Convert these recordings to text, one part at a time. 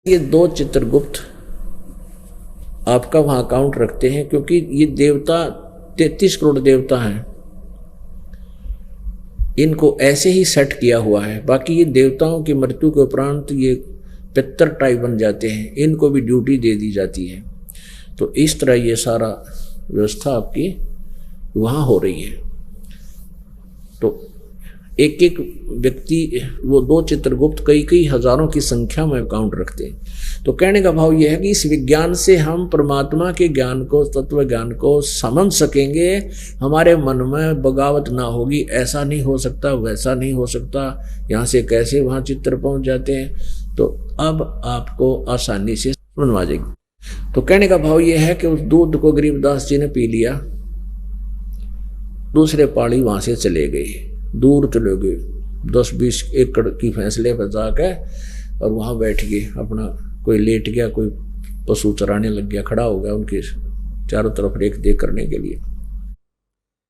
ये दो चित्रगुप्त आपका वहां अकाउंट रखते हैं, क्योंकि ये देवता 33 करोड़ देवता हैं, इनको ऐसे ही सेट किया हुआ है। बाकी ये देवताओं की मृत्यु के उपरांत ये पितर टाइप बन जाते हैं, इनको भी ड्यूटी दे दी जाती है। तो इस तरह ये सारा व्यवस्था आपकी वहाँ हो रही है। तो एक एक व्यक्ति, वो दो चित्रगुप्त कई कई हजारों की संख्या में अकाउंट रखते हैं। तो कहने का भाव यह है कि इस विज्ञान से हम परमात्मा के ज्ञान को, तत्व ज्ञान को समझ सकेंगे, हमारे मन में बगावत ना होगी, ऐसा नहीं हो सकता, वैसा नहीं हो सकता, यहाँ से कैसे वहाँ चित्र पहुँच जाते हैं। तो अब आपको आसानी से समझ आ जाएगी। तो कहने का भाव यह है कि उस दूध को गरीबदास जी ने पी लिया, दूसरे पाड़ी वहाँ से चले गए, दूर चले गए, 10-20 एकड़ की फैसले पर जाकर, और वहाँ बैठ गए अपना, कोई लेट गया, कोई पशु चराने लग गया, खड़ा हो गया उनके चारों तरफ रेख देख करने के लिए।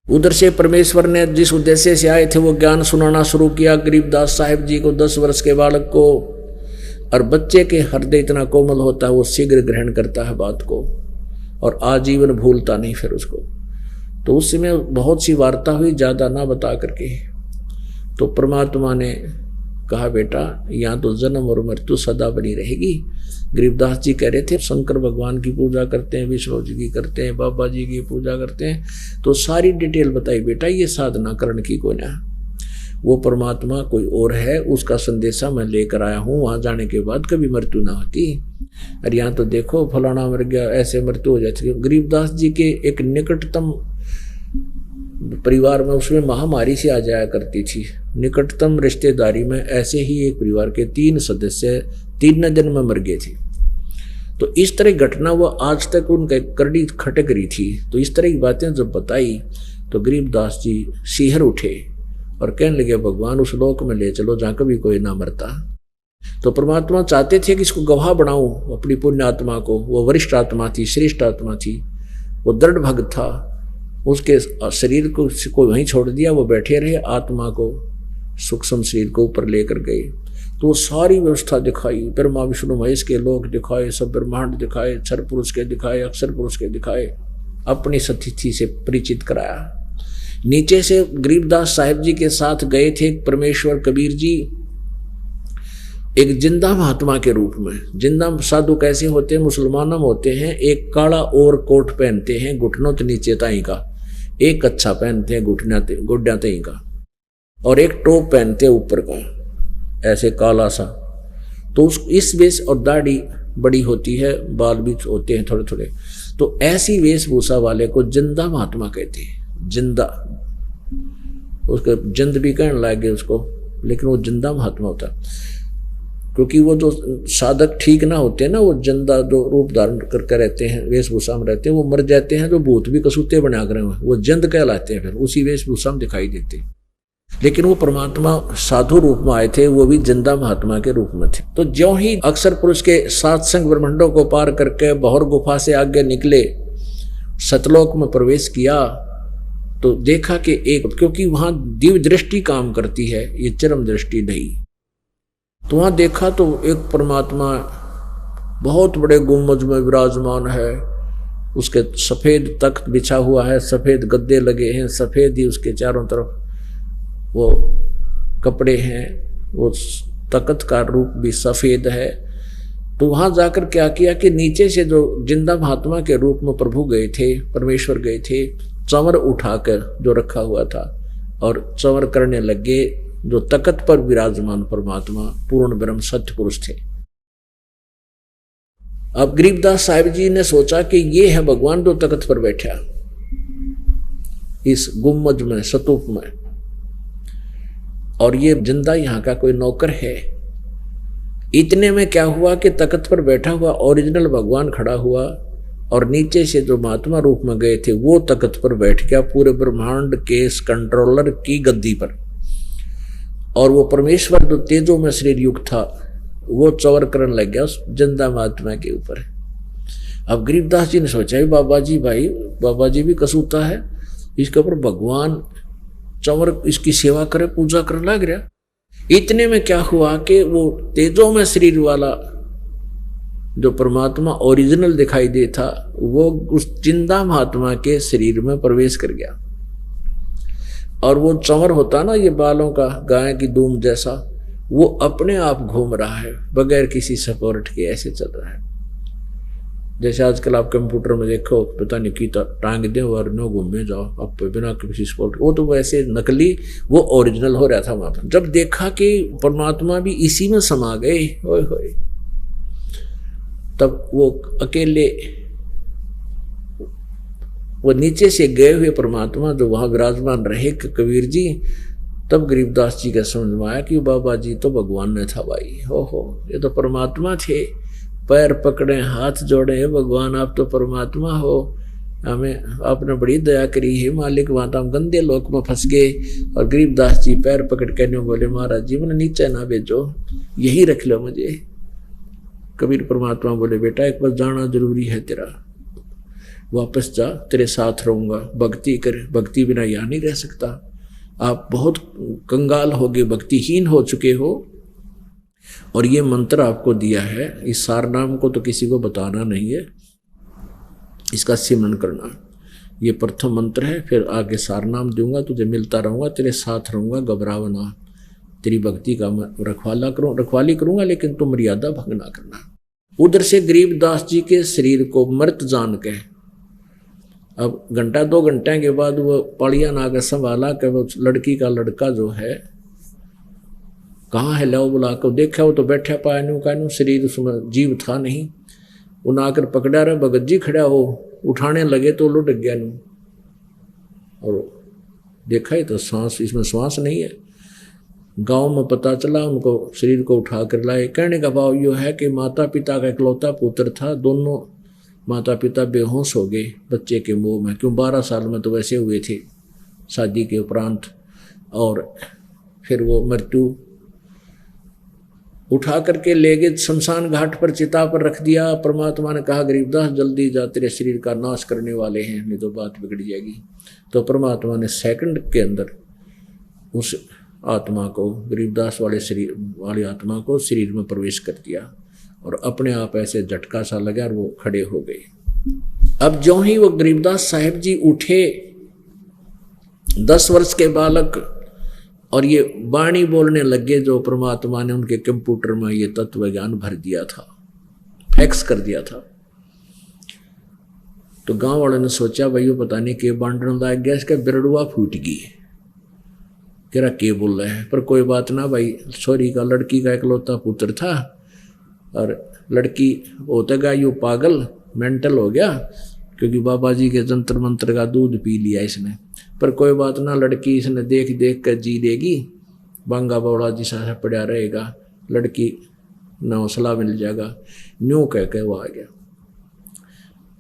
उधर से परमेश्वर ने जिस उद्देश्य से आए थे वो ज्ञान सुनाना शुरू किया गरीबदास साहिब जी को, 10 वर्ष के बालक को। और बच्चे के हृदय इतना कोमल होता है, वो शीघ्र ग्रहण करता है बात को और आजीवन भूलता नहीं फिर उसको। तो उस समय बहुत सी वार्ता हुई, ज़्यादा ना बता करके। तो परमात्मा ने कहा, बेटा यहाँ तो जन्म और मृत्यु सदा बनी रहेगी। गरीबदास जी कह रहे थे शंकर भगवान की पूजा करते हैं, विष्णु जी की करते हैं, बाबा जी की पूजा करते हैं। तो सारी डिटेल बताई, बेटा ये साधना करण की कोई ना, वो परमात्मा कोई और है, उसका संदेशा मैं लेकर आया हूँ, वहाँ जाने के बाद कभी मृत्यु ना होती। अरे यहाँ तो देखो फलाना मर गया, ऐसे मृत्यु हो जाती है। गरीबदास जी के एक निकटतम परिवार में उसमें महामारी से आ जाया करती थी। निकटतम रिश्तेदारी में ऐसे ही एक परिवार के 3 सदस्य 3 दिन में मर गए थे। तो इस तरह घटना वो आज तक उनके करड़ी खटक रही थी। तो इस तरह की बातें जब बताई तो गरीबदास जी सिहर उठे और कहने लगे, भगवान उस लोक में ले चलो जहाँ कभी कोई ना मरता। तो परमात्मा चाहते थे कि इसको गवाह बनाऊं अपनी पुण्य आत्मा को। वो वरिष्ठ आत्मा थी, श्रेष्ठ आत्मा थी, वो दृढ़ भक्त था। उसके शरीर को वहीं छोड़ दिया, वो बैठे रहे, आत्मा को सूक्ष्म शरीर को ऊपर लेकर गए। तो सारी व्यवस्था दिखाई, ब्रह्मा विष्णु महेश के लोक दिखाए, सब ब्रह्मांड दिखाए, क्षर पुरुष के दिखाए, अक्षर पुरुष के दिखाए, अपनी सतिथि से परिचित कराया। नीचे से गरीबदास साहिब जी के साथ गए थे परमेश्वर कबीर जी, एक जिंदा महात्मा के रूप में। जिंदा साधु कैसे होते हैं? मुसलमानों में होते हैं, एक काला और कोट पहनते हैं घुटनों के नीचे ताई का, एक अच्छा पहनते हैं गोड्या ताई का, और एक टोप पहनते हैं ऊपर का ऐसे काला सा। तो इस वेश, और दाढ़ी बड़ी होती है, बाल भी होते हैं थोड़े थोड़े। तो ऐसी वेशभूषा वाले को जिंदा महात्मा कहते हैं। जिंदा, उसके जिंद भी कहने लगे उसको, लेकिन वो जिंदा महात्मा होता है। क्योंकि वो जो साधक ठीक ना होते हैं ना, वो जिंदा जो रूप धारण करके रहते हैं, वेशभूषा में रहते हैं, वो मर जाते हैं। जो भूत भी कसूते बना कर वो जिंद कहलाते हैं, फिर उसी वेशभूषा में दिखाई देते हैं। लेकिन वो परमात्मा साधु रूप में आए थे, वो भी जिंदा महात्मा के रूप में थे। तो ज्यों ही अक्षर पुरुष के 7 संग ब्रह्मांडों को पार करके बहर गुफा से आगे निकले, सतलोक में प्रवेश किया, तो देखा कि एक, क्योंकि वहां दिव्य दृष्टि काम करती है, ये चरम दृष्टि नहीं। तो वहाँ देखा तो एक परमात्मा बहुत बड़े गुम्बद में विराजमान है। उसके सफ़ेद तख्त बिछा हुआ है, सफ़ेद गद्दे लगे हैं, सफ़ेद ही उसके चारों तरफ वो कपड़े हैं, वो तख्त का रूप भी सफ़ेद है। तो वहाँ जाकर क्या किया कि नीचे से जो जिंदा महात्मा के रूप में प्रभु गए थे, परमेश्वर गए थे, चंवर उठाकर जो रखा हुआ था और चंवर करने लगे। जो तख्त पर विराजमान परमात्मा पूर्ण ब्रह्म सत्य पुरुष थे। अब गरीबदास साहिब जी ने सोचा कि ये है भगवान जो तख्त पर बैठा इस गुम्बद में, स्तूप में, और ये जिंदा यहाँ का कोई नौकर है। इतने में क्या हुआ कि तख्त पर बैठा हुआ ओरिजिनल भगवान खड़ा हुआ, और नीचे से जो महात्मा रूप में गए थे वो तख्त पर बैठ गया, पूरे ब्रह्मांड के कंट्रोलर की गद्दी पर। और वो परमेश्वर जो तेजों में शरीर युक्त था, वो चौर करने लग गया उस जिंदा महात्मा के ऊपर। अब गरीबदास जी ने सोचा, बाबा जी, भाई बाबा जी भी कसूता है, इसके ऊपर भगवान चौर इसकी सेवा करे, पूजा करने लग रहा। इतने में क्या हुआ कि वो तेजों में शरीर वाला जो परमात्मा ओरिजिनल दिखाई दे था वो उस जिंदा महात्मा के शरीर में प्रवेश कर गया। और वो चंवर होता ना ये बालों का, गाय की दूम जैसा, वो अपने आप घूम रहा है बगैर किसी सपोर्ट के, ऐसे चल रहा है। जैसे आजकल आप कंप्यूटर में देखो, पता नहीं की टांग दे और नो घूमे जाओ अब बिना किसी सपोर्ट, वो तो वैसे नकली, वो ओरिजिनल हो रहा था वहां पर। जब देखा कि परमात्मा भी इसी में समा गए, ओए होए, तब वो अकेले, वो नीचे से गए हुए परमात्मा जो वहां विराजमान रहे कबीर जी, तब गरीबदास जी का समझ में आया कि बाबा जी तो भगवान ने था भाई, हो ये तो परमात्मा थे। पैर पकड़े हाथ जोड़े, भगवान आप तो परमात्मा हो, हमें आपने बड़ी दया करी है मालिक, वहां तो हम गंदे लोक में फंस गए। और गरीबदास जी पैर पकड़ के बोले महाराज जी मैंने नीचे ना भेजो, यही रख लो मुझे। कबीर परमात्मा बोले बेटा एक बार जाना जरूरी है तेरा, वापस जा, तेरे साथ रहूंगा, भक्ति कर, भक्ति बिना यहाँ नहीं रह सकता। आप बहुत कंगाल हो गए, भक्तिहीन हो चुके हो, और ये मंत्र आपको दिया है, इस सारनाम को तो किसी को बताना नहीं है, इसका सिमरन करना, ये प्रथम मंत्र है। फिर आगे सारनाम दूंगा, तुझे मिलता रहूंगा, तेरे साथ रहूंगा, घबराओ ना, तेरी भक्ति का रखवाली करूंगा, लेकिन तुम मर्यादा भंग ना करना। उधर से गरीबदास जी के शरीर को मृत जान के, अब घंटा 2 घंटे के बाद वो पड़िया नागर संभाला कि वो लड़की का लड़का जो है कहाँ है, लाओ बुला कर देखा, वो तो बैठा पाया न्यू का न्यू, शरीर उसमें जीव था नहीं। उन आकर पकड़ा रहा, भगत जी खड़ा हो, उठाने लगे तो लुट गया न्यू, और देखा ही तो सांस, इसमें श्वास नहीं है। गांव में पता चला, उनको शरीर को उठा कर लाए। कहने का भाव यो है कि माता पिता का इकलौता पुत्र था, दोनों माता पिता बेहोश हो गए बच्चे के मुंह में, क्यों 12 साल में तो वैसे हुए थे शादी के उपरांत। और फिर वो मृत्यु उठा करके ले गए शमशान घाट पर, चिता पर रख दिया। परमात्मा ने कहा गरीबदास जल्दी जा, तेरे शरीर का नाश करने वाले हैं, नहीं तो बात बिगड़ जाएगी। तो परमात्मा ने सेकंड के अंदर उस आत्मा को, गरीबदास वाले शरीर वाली आत्मा को शरीर में प्रवेश कर दिया, और अपने आप ऐसे झटका सा लगा और वो खड़े हो गए। अब जो ही वो गरीबदास साहिब जी उठे, 10 वर्ष के बालक, और ये वाणी बोलने लगे, जो परमात्मा ने उनके कंप्यूटर में ये तत्व ज्ञान भर दिया था, फैक्स कर दिया था। तो गांव वालों ने सोचा भाई वो पता नहीं के बांटने लग गया, इसका बिरड़ुआ फूट गई, कह रहा के बोल रहा है, पर कोई बात ना भाई, छोरी का लड़की का इकलौता पुत्र था, और लड़की होता गया यू पागल मेंटल हो गया, क्योंकि बाबा जी के जंतर मंत्र का दूध पी लिया इसने। पर कोई बात ना, लड़की इसने देख देख कर जी लेगी, बांगा बौड़ा जिसा पड़ा रहेगा, लड़की न हौसला मिल जाएगा, न्यू कह के वो आ गया।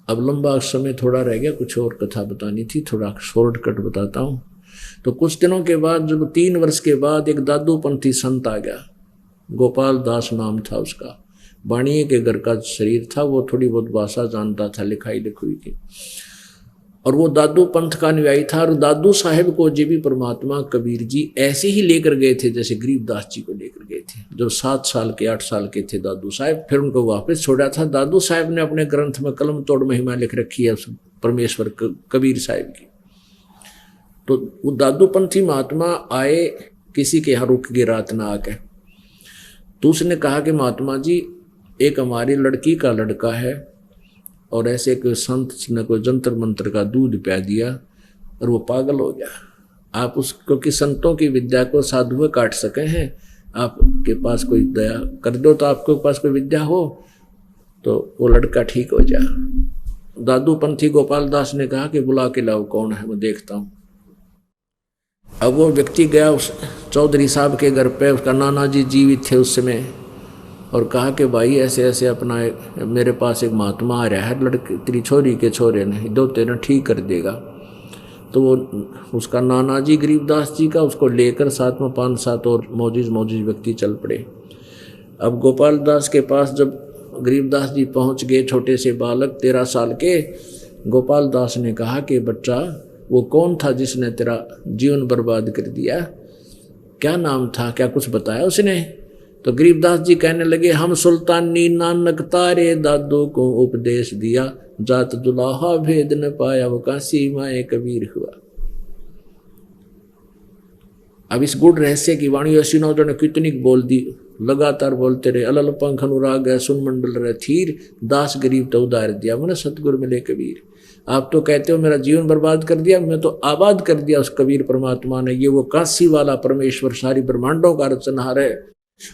अब लंबा समय थोड़ा रह गया, कुछ और कथा बतानी थी, थोड़ा शॉर्टकट बताता हूँ। तो कुछ दिनों के बाद, जब 3 वर्ष के बाद, एक दादूपंथी संत आ गया, गोपाल दास नाम था उसका, बाणिये के घर का शरीर था, वो थोड़ी बहुत भाषा जानता था, लिखाई लिखुई की, और वो दादू पंथ का अनुयायी था। और दादू साहेब को जी भी परमात्मा कबीर जी ऐसे ही लेकर गए थे जैसे गरीबदास जी को लेकर गए थे। जब 7 साल के 8 साल के थे दादू साहेब, फिर उनको वापस छोड़ा था। दादू साहेब ने अपने ग्रंथ में कलम तोड़ महिमा लिख रखी है परमेश्वर कबीर साहिब की। तो वो दादू पंथी महात्मा आए, किसी के यहाँ रुक गए रात ना आके, तो उसने कहा कि महात्मा जी एक हमारी लड़की का लड़का है, और ऐसे कोई संत ने कोई जंतर मंत्र का दूध पिया दिया और वो पागल हो गया। आप उसको, कि संतों की विद्या को साधुए काट सके हैं, आपके पास कोई दया कर दो, तो आपके पास कोई विद्या हो तो वो लड़का ठीक हो जाए। दादू पंथी गोपाल दास ने कहा कि बुला के लाओ, कौन है मैं देखता हूँ। अब वो व्यक्ति गया उस चौधरी साहब के घर पे, उसका नाना जी जीवित थे उस समय, और कहा कि भाई ऐसे ऐसे अपना मेरे पास एक महात्मा आ रहा है, लड़के तेरी छोरी के छोरे ने, दो तेरा ठीक कर देगा। तो वो उसका नाना जी गरीबदास जी का, उसको लेकर साथ में 5-7 और मौजूद व्यक्ति चल पड़े। अब गोपाल दास के पास जब गरीबदास जी पहुंच गए, छोटे से बालक 13 साल के, गोपाल दास ने कहा कि बच्चा वो कौन था जिसने तेरा जीवन बर्बाद कर दिया, क्या नाम था, क्या कुछ बताया उसने? तो गरीबदास जी कहने लगे, हम सुल्तानी नानक तारे दादू को उपदेश दिया, जात दुलाहा भेद न पाया, वो काशी माए कबीर हुआ। अब इस गुड़ रहस्य की वाणी ऐसी ना ने कितनी बोल दी, लगातार बोलते रहे। अलल पंख अनुराग है सुन मंडल रहे थीर, दास गरीब तो उदार दिया, मैंने सतगुरु मिले कबीर। आप तो कहते हो मेरा जीवन बर्बाद कर दिया, मैं तो आबाद कर दिया उस कबीर परमात्मा ने। ये वो काशी वाला परमेश्वर सारी ब्रह्मांडों का रचनहार है,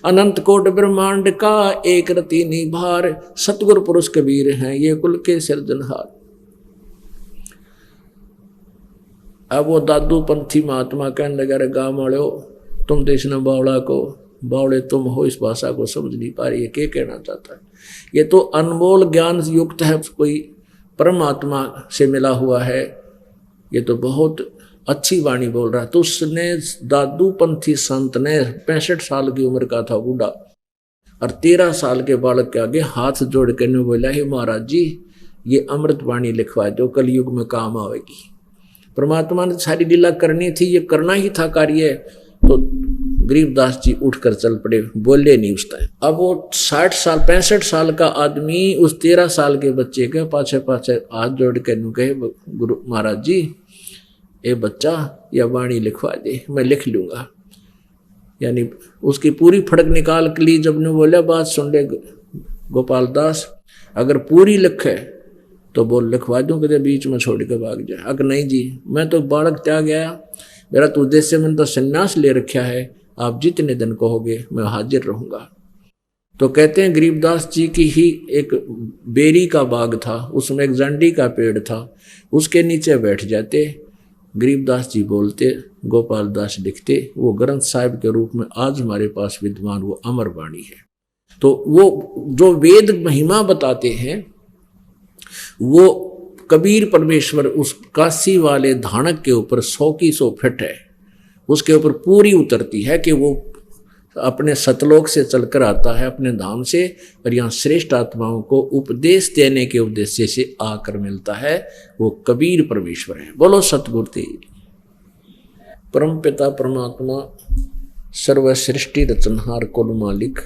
अनंत कोट ब्रह्मांड का एक रति निभार, सतगुरु पुरुष कबीर हैं ये कुल के सिरजनहार। अब वो दादू पंथी महात्मा कहने लगा, रे गाँव वालो तुम तो इसने बावड़ा को, बावड़े तुम हो, इस भाषा को समझ नहीं पा रही है, क्या कहना चाहता है। ये तो अनमोल ज्ञान युक्त है, कोई परमात्मा से मिला हुआ है, ये तो बहुत अच्छी वाणी बोल रहा है। तो उसने दादू पंथी संत ने 65 साल की उम्र का था बूढ़ा, और 13 साल के बालक के आगे हाथ जोड़ के ने बोला, हे महाराज जी ये अमृत वाणी लिखवा दो, कलयुग में काम आवेगी। परमात्मा ने सारी लीला करनी थी, ये करना ही था कार्य। तो गरीबदास जी उठकर चल पड़े, बोले नहीं उस टाइम। अब वो 65 साल का आदमी उस 13 साल के बच्चे के पाछे पाछे हाथ जोड़ के कहे, गुरु महाराज जी ये बच्चा या वाणी लिखवा दे, मैं लिख लूंगा। यानी उसकी पूरी फड़क निकाल के ली। जब ने बोला बात सुन ले गोपाल दास, अगर पूरी लिखे तो बोल लिखवा दूं, कदे बीच में छोड़ के भाग जाए। अगर नहीं जी मैं तो बालक त्याग गया, मेरा तो उद्देश्य मैंने तो संन्यास ले रखा है, आप जितने दिन कहोगे मैं हाजिर रहूंगा। तो कहते हैं गरीबदास जी की ही एक बेरी का बाग था, उसमें एक जंडी का पेड़ था, उसके नीचे बैठ जाते। गरीबदास जी बोलते, गोपाल दास लिखते, वो ग्रंथ साहिब के रूप में आज हमारे पास विद्वान वो अमर वाणी है। तो वो जो वेद महिमा बताते हैं वो कबीर परमेश्वर उस काशी वाले धानक के ऊपर 100 की 100 फिट है, उसके ऊपर पूरी उतरती है कि वो अपने सतलोक से चलकर आता है अपने धाम से, और यहाँ श्रेष्ठ आत्माओं को उपदेश देने के उद्देश्य से आकर मिलता है। वो कबीर परमेश्वर है। बोलो सतगुरु देव। परम पिता परमात्मा सर्व सृष्टि रचनहार कुल मालिक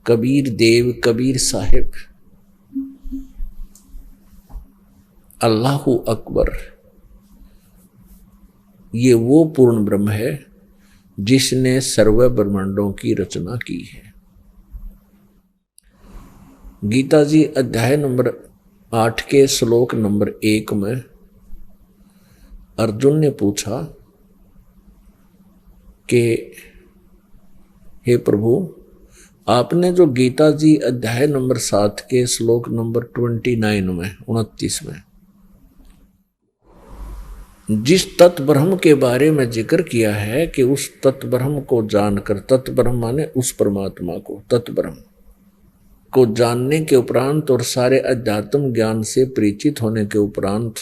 कबीर देव कबीर साहिब अल्लाहु अकबर, ये वो पूर्ण ब्रह्म है जिसने सर्व ब्रह्मांडों की रचना की है। गीता जी अध्याय नंबर 8 के श्लोक नंबर 1 में अर्जुन ने पूछा कि हे प्रभु, आपने जो गीता जी अध्याय नंबर 7 के श्लोक नंबर 29 में 29 में जिस तत्ब्रह्म के बारे में जिक्र किया है कि उस तत्ब्रह्म को जानकर, तत्ब्रह्म माने उस परमात्मा को, तत्ब्रह्म को जानने के उपरांत और सारे अध्यात्म ज्ञान से परिचित होने के उपरांत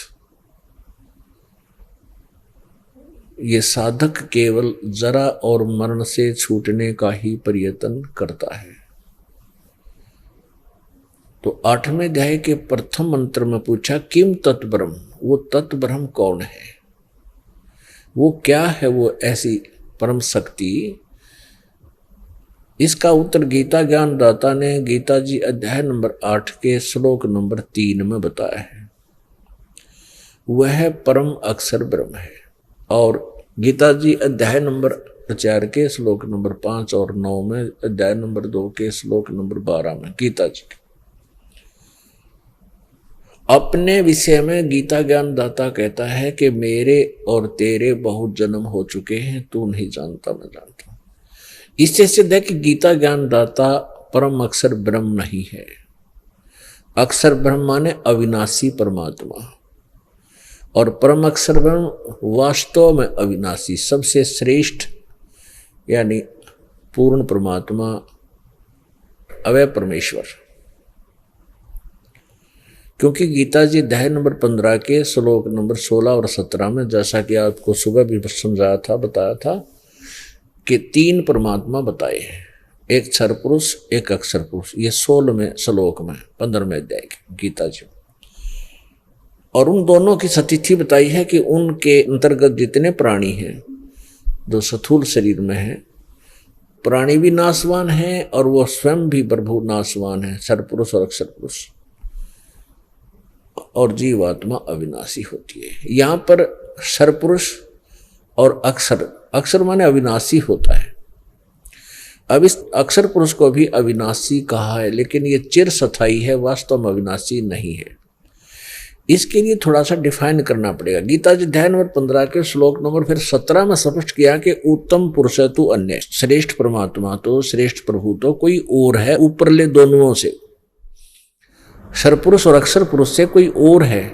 ये साधक केवल जरा और मरण से छूटने का ही प्रयत्न करता है। तो 8वें अध्याय के प्रथम मंत्र में पूछा किम तत्ब्रह्म, वो तत्ब्रह्म कौन है, वो क्या है, वो ऐसी परम शक्ति। इसका उत्तर गीता ज्ञान दाता ने गीता जी अध्याय नंबर 8 के श्लोक नंबर 3 में बताया है। वह परम अक्षर ब्रह्म है। और गीता जी अध्याय नंबर 4 के श्लोक नंबर 5 और 9 में, अध्याय नंबर 2 के श्लोक नंबर 12 में गीता जी अपने विषय में गीता ज्ञान दाता कहता है कि मेरे और तेरे बहुत जन्म हो चुके हैं, तू नहीं जानता मैं जानता हूं। इससे सिद्ध है कि गीता ज्ञान दाता परम अक्षर ब्रह्म नहीं है। अक्षर ब्रह्म माने अविनाशी परमात्मा, और परम अक्षर ब्रह्म वास्तव में अविनाशी सबसे श्रेष्ठ यानी पूर्ण परमात्मा अवय परमेश्वर। क्योंकि गीता जी अध्याय नंबर 15 के श्लोक नंबर 16 और 17 में, जैसा कि आपको सुबह भी समझाया था, बताया था कि 3 परमात्मा बताए हैं, एक क्षर पुरुष एक अक्षर पुरुष। ये 16वें श्लोक में 15वें अध्याय की गीता जी। और उन दोनों की सतिथि बताई है कि उनके अंतर्गत जितने प्राणी हैं जो स्थूल शरीर में हैं, प्राणी भी नाशवान है और वो स्वयं भी प्रभु नाशवान है, सरपुरुष और अक्षर पुरुष, और जीवात्मा अविनाशी होती है। यहां पर सरपुरुष और अक्षर, अक्षर माने अविनाशी होता है। अब इस अक्षर पुरुष को भी अविनाशी कहा है, लेकिन ये चिर स्थायी है, वास्तव में अविनाशी नहीं है। इसके लिए थोड़ा सा डिफाइन करना पड़ेगा। गीता जी अध्याय नंबर 15 के श्लोक नंबर फिर 17 में स्पष्ट किया कि उत्तम पुरुष है तू अन्य, श्रेष्ठ परमात्मा तो, श्रेष्ठ प्रभु तो कोई और है ऊपरले दोनों से, सरपुरुष और अक्षर पुरुष से कोई और है।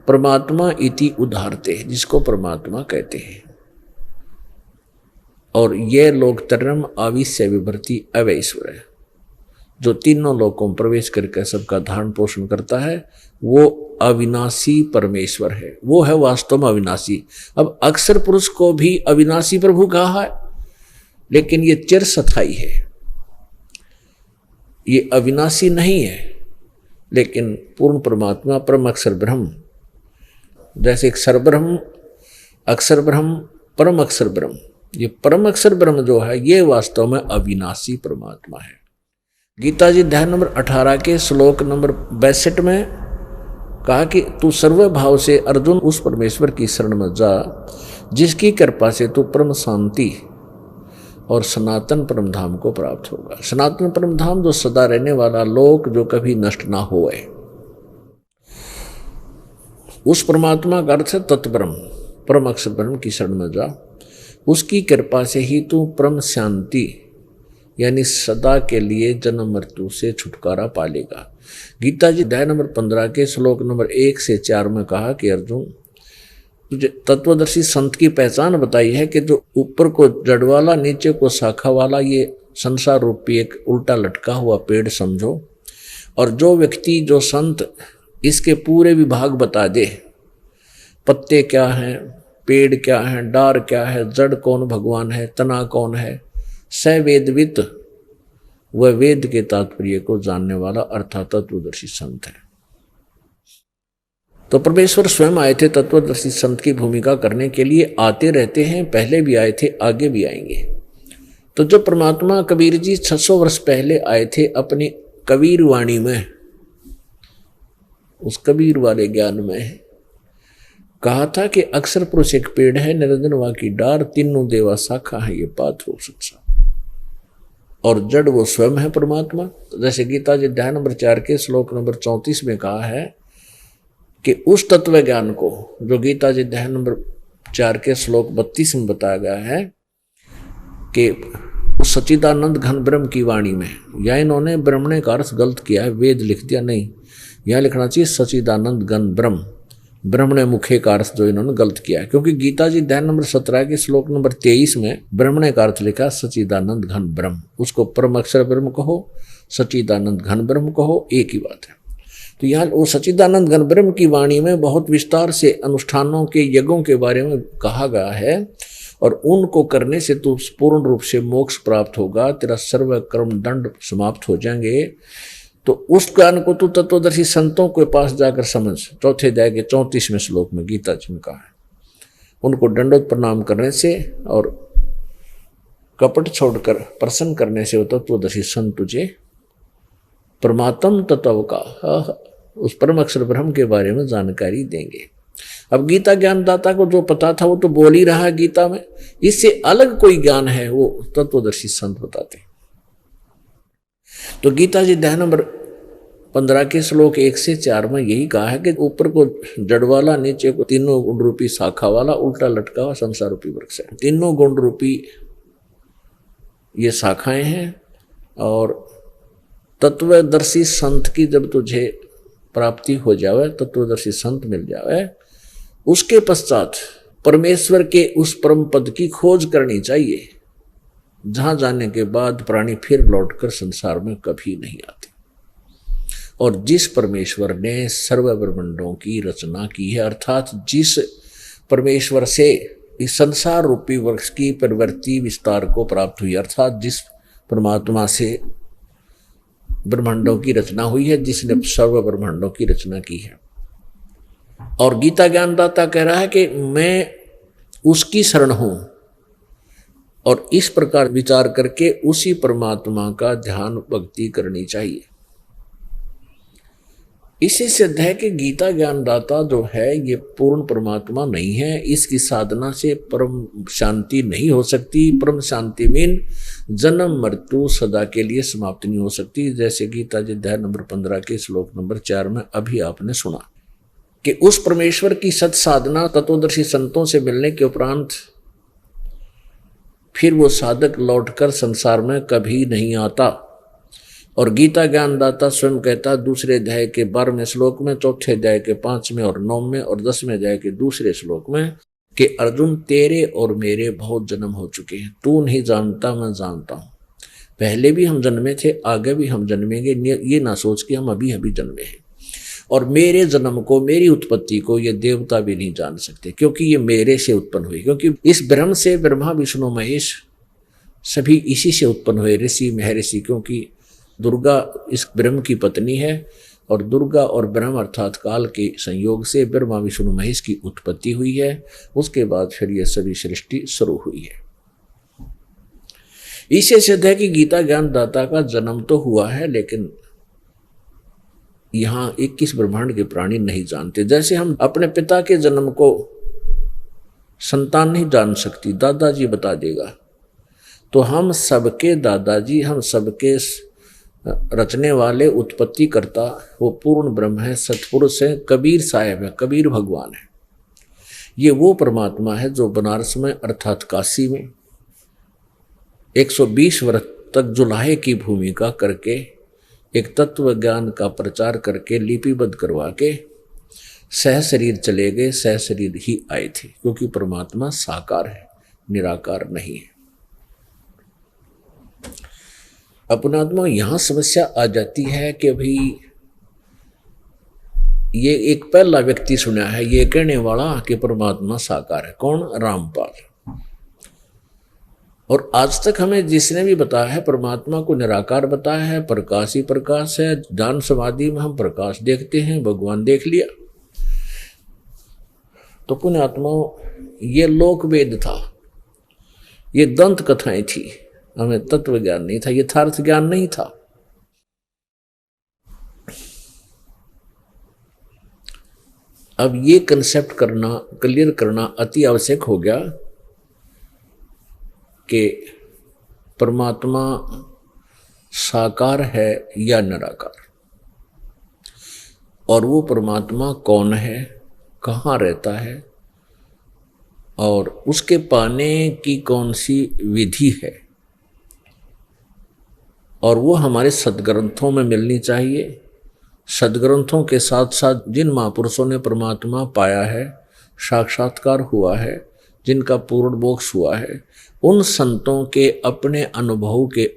परमात्मा इति उदाहरते, जिसको परमात्मा कहते हैं। और ये लोग तरम आविश्य विभर्ति अवैश्वर है, जो तीनों लोकों में प्रवेश करके सबका धारण पोषण करता है, वो अविनाशी परमेश्वर है, वो है वास्तव में अविनाशी। अब अक्षर पुरुष को भी अविनाशी प्रभु कहा है, लेकिन ये चिर स्थायी है, ये अविनाशी नहीं है। लेकिन पूर्ण परमात्मा परम अक्षर ब्रह्म, जैसे एक सरब्रह्म, अक्षर ब्रह्म, परम अक्षर ब्रह्म, ये परम अक्षर ब्रह्म जो है ये वास्तव में अविनाशी परमात्मा है। गीता जी अध्याय नंबर 18 के श्लोक नंबर 62 में कहा कि तू सर्व भाव से अर्जुन उस परमेश्वर की शरण में जा, जिसकी कृपा से तू परम शांति और सनातन परम धाम को प्राप्त होगा। सनातन परम धाम जो सदा रहने वाला लोक, जो कभी नष्ट ना होए, उस परमात्मा का अर्थ है तत्ब्रह्म, परम अक्षर ब्रह्म की शरण में जा, उसकी कृपा से ही तू परम शांति यानी सदा के लिए जन्म मृत्यु से छुटकारा पालेगा। गीता जी अध्याय नंबर 15 के श्लोक नंबर 1 से 4 में कहा कि अर्जुन, तुझे तत्वदर्शी संत की पहचान बताई है कि जो ऊपर को जड़ वाला नीचे को शाखा वाला ये संसार रूपी एक उल्टा लटका हुआ पेड़ समझो, और जो व्यक्ति जो संत इसके पूरे विभाग बता दे, पत्ते क्या हैं, पेड़ क्या है, डार क्या है, जड़ कौन भगवान है, तना कौन है, स वेदवित, वह वेद के तात्पर्य को जानने वाला अर्थात तत्वदर्शी संत है। तो परमेश्वर स्वयं आए थे तत्वदर्शी संत की भूमिका करने के लिए, आते रहते हैं, पहले भी आए थे, आगे भी आएंगे। तो जब परमात्मा कबीर जी 600 वर्ष पहले आए थे अपनी कबीर वाणी में, उस कबीर वाले ज्ञान में कहा था कि अक्षर पुरुष एक पेड़ है, निरंजन वा की डार, तीनों देवा शाखा है, ये बात हो सकता, और जड़ वो स्वयं है परमात्मा। तो जैसे गीता जी अध्याय नंबर 4 के श्लोक नंबर 34 में कहा है कि उस तत्व ज्ञान को जो गीता जी अध्याय नंबर 4 के श्लोक 32 में बताया गया है कि उस सच्चिदानंद घन ब्रह्म की वाणी में, या इन्होंने ब्रह्मणे का अर्थ गलत किया है, वेद लिख दिया, नहीं, यह लिखना चाहिए सच्चिदानंद घन ब्रह्म, ब्रह्मणे मुखे का अर्थ जो इन्होंने गलत किया है, क्योंकि गीता जी अध्याय नंबर 17 के श्लोक नंबर 23 में ब्रह्मणे का अर्थ लिखा सच्चिदानंद घन ब्रह्म, उसको परम अक्षर ब्रह्म कहो, सच्चिदानंद घन ब्रह्म कहो, एक ही बात है। तो यहाँ वो सच्चिदानंद घन ब्रह्म की वाणी में बहुत विस्तार से अनुष्ठानों के यज्ञों के बारे में कहा गया है, और उनको करने से तू पूर्ण रूप से मोक्ष प्राप्त होगा, तेरा सर्व कर्म दंड समाप्त हो जाएंगे। तो उस ज्ञान को तू तत्वदर्शी संतों के पास जाकर समझ। चौथे अध्याय के 34वें श्लोक में गीता जी में कहा है, उनको दंडोत प्रणाम करने से और कपट छोड़कर प्रसन्न करने से वो तत्वदर्शी संत तुझे परमात्म तत्व का, उस परम अक्षर ब्रह्म के बारे में जानकारी देंगे। अब गीता ज्ञानदाता को जो पता था वो तो बोल ही रहा है गीता में, इससे अलग कोई ज्ञान है वो तत्वदर्शी संत बताते। तो गीता जी अध्याय नंबर 15 के श्लोक 1 से 4 में यही कहा है कि ऊपर को जड़ वाला, नीचे को तीनों गुण रूपी शाखा वाला उल्टा लटका हुआ संसार रूपी वृक्ष है। तीनों गुण रूपी ये शाखाएं हैं, और तत्वदर्शी संत की जब तुझे प्राप्ति हो जावे, तत्वदर्शी संत मिल जावे, उसके पश्चात परमेश्वर के उस परम पद की खोज करनी चाहिए, जहां जाने के बाद प्राणी फिर लौटकर संसार में कभी नहीं आते। और जिस परमेश्वर ने सर्व ब्रह्मांडों की रचना की है, अर्थात जिस परमेश्वर से इस संसार रूपी वृक्ष की प्रवृत्ति विस्तार को प्राप्त हुई, अर्थात जिस परमात्मा से ब्रह्मांडों की रचना हुई है, जिसने सर्व ब्रह्मांडों की रचना की है। और गीता ज्ञानदाता कह रहा है कि मैं उसकी शरण हूं, और इस प्रकार विचार करके उसी परमात्मा का ध्यान भक्ति करनी चाहिए। इसी सिद्ध है कि गीता ज्ञानदाता जो है ये पूर्ण परमात्मा नहीं है। इसकी साधना से परम शांति नहीं हो सकती। परम शांति मीन जन्म मृत्यु सदा के लिए समाप्त नहीं हो सकती। जैसे गीता जी अध्याय नंबर 15 के श्लोक नंबर 4 में अभी आपने सुना कि उस परमेश्वर की सत साधना तत्वदर्शी संतों से मिलने के उपरांत फिर वो साधक लौटकर संसार में कभी नहीं आता। और गीता ज्ञानदाता स्वयं कहता दूसरे अध्याय के 12वें श्लोक में, चौथे अध्याय के 5वें और 9वें और 10वें अध्याय के दूसरे श्लोक में कि अर्जुन तेरे और मेरे बहुत जन्म हो चुके हैं, तू नहीं जानता मैं जानता हूँ। पहले भी हम जन्मे थे, आगे भी हम जन्मेंगे। ये ना सोच के हम अभी अभी जन्मे हैं। और मेरे जन्म को, मेरी उत्पत्ति को ये देवता भी नहीं जान सकते, क्योंकि ये मेरे से उत्पन्न हुई। क्योंकि इस ब्रह्म से ब्रह्मा विष्णु महेश सभी इसी से उत्पन्न हुए, ऋषि महर्षि। क्योंकि दुर्गा इस ब्रह्म की पत्नी है और दुर्गा और ब्रह्म अर्थात काल के संयोग से ब्रह्मा विष्णु महेश की उत्पत्ति हुई है। उसके बाद फिर ये सभी सृष्टि शुरू हुई है। इससे सिद्ध है कि गीता ज्ञानदाता का जन्म तो हुआ है, लेकिन यहाँ 21 ब्रह्मांड के प्राणी नहीं जानते। जैसे हम अपने पिता के जन्म को संतान नहीं जान सकती, दादाजी बता देगा, तो हम सबके दादाजी, हम सबके रचने वाले उत्पत्ति करता वो पूर्ण ब्रह्म है, सतपुरुष है, कबीर साहेब है, कबीर भगवान है। ये वो परमात्मा है जो बनारस में अर्थात काशी में 120 वर्ष तक जुलाहे की भूमिका करके एक तत्व ज्ञान का प्रचार करके लिपिबद्ध करवा के सह शरीर चले गए, सह शरीर ही आए थे। क्योंकि परमात्मा साकार है, निराकार नहीं है। अपनात्मा यहाँ समस्या आ जाती है कि अभी ये एक पहला व्यक्ति सुना है ये कहने वाला कि परमात्मा साकार है। कौन? रामपाल। और आज तक हमें जिसने भी बताया है परमात्मा को निराकार बताया है, प्रकाश ही प्रकाश है। ध्यान समाधि में हम प्रकाश देखते हैं, भगवान देख लिया। तो पुण्यात्माओं, ये लोक वेद था, ये दंत कथाएं थी, हमें तत्व ज्ञान नहीं था, यथार्थ ज्ञान नहीं था। अब ये कंसेप्ट करना, क्लियर करना अति आवश्यक हो गया कि परमात्मा साकार है या निराकार, और वो परमात्मा कौन है, कहाँ रहता है, और उसके पाने की कौन सी विधि है, और वो हमारे सदग्रंथों में मिलनी चाहिए। सदग्रंथों के साथ साथ जिन महापुरुषों ने परमात्मा पाया है, साक्षात्कार हुआ है, जिनका पूर्ण मोक्ष हुआ है, उन संतों के अपने अनुभव के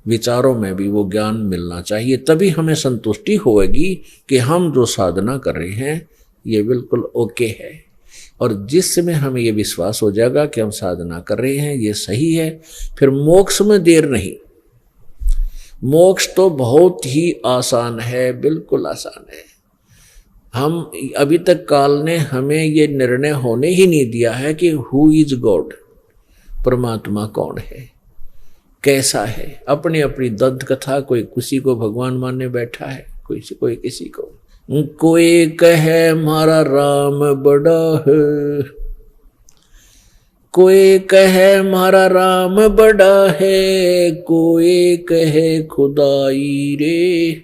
विचारों में भी वो ज्ञान मिलना चाहिए। तभी हमें संतुष्टि होगी कि हम जो साधना कर रहे हैं ये बिल्कुल ओके है। और जिस समय हमें ये विश्वास हो जाएगा कि हम साधना कर रहे हैं ये सही है, फिर मोक्ष में देर नहीं। मोक्ष तो बहुत ही आसान है, बिल्कुल आसान है। हम अभी तक काल ने हमें ये निर्णय होने ही नहीं दिया है कि हु इज गॉड, परमात्मा कौन है, कैसा है। अपनी अपनी दंत कथा, कोई किसी को भगवान मानने बैठा है, कोई किसी को। कोई कहे हमारा राम बड़ा है, कोई कहे हमारा राम बड़ा है, कोई कहे खुदाई रे,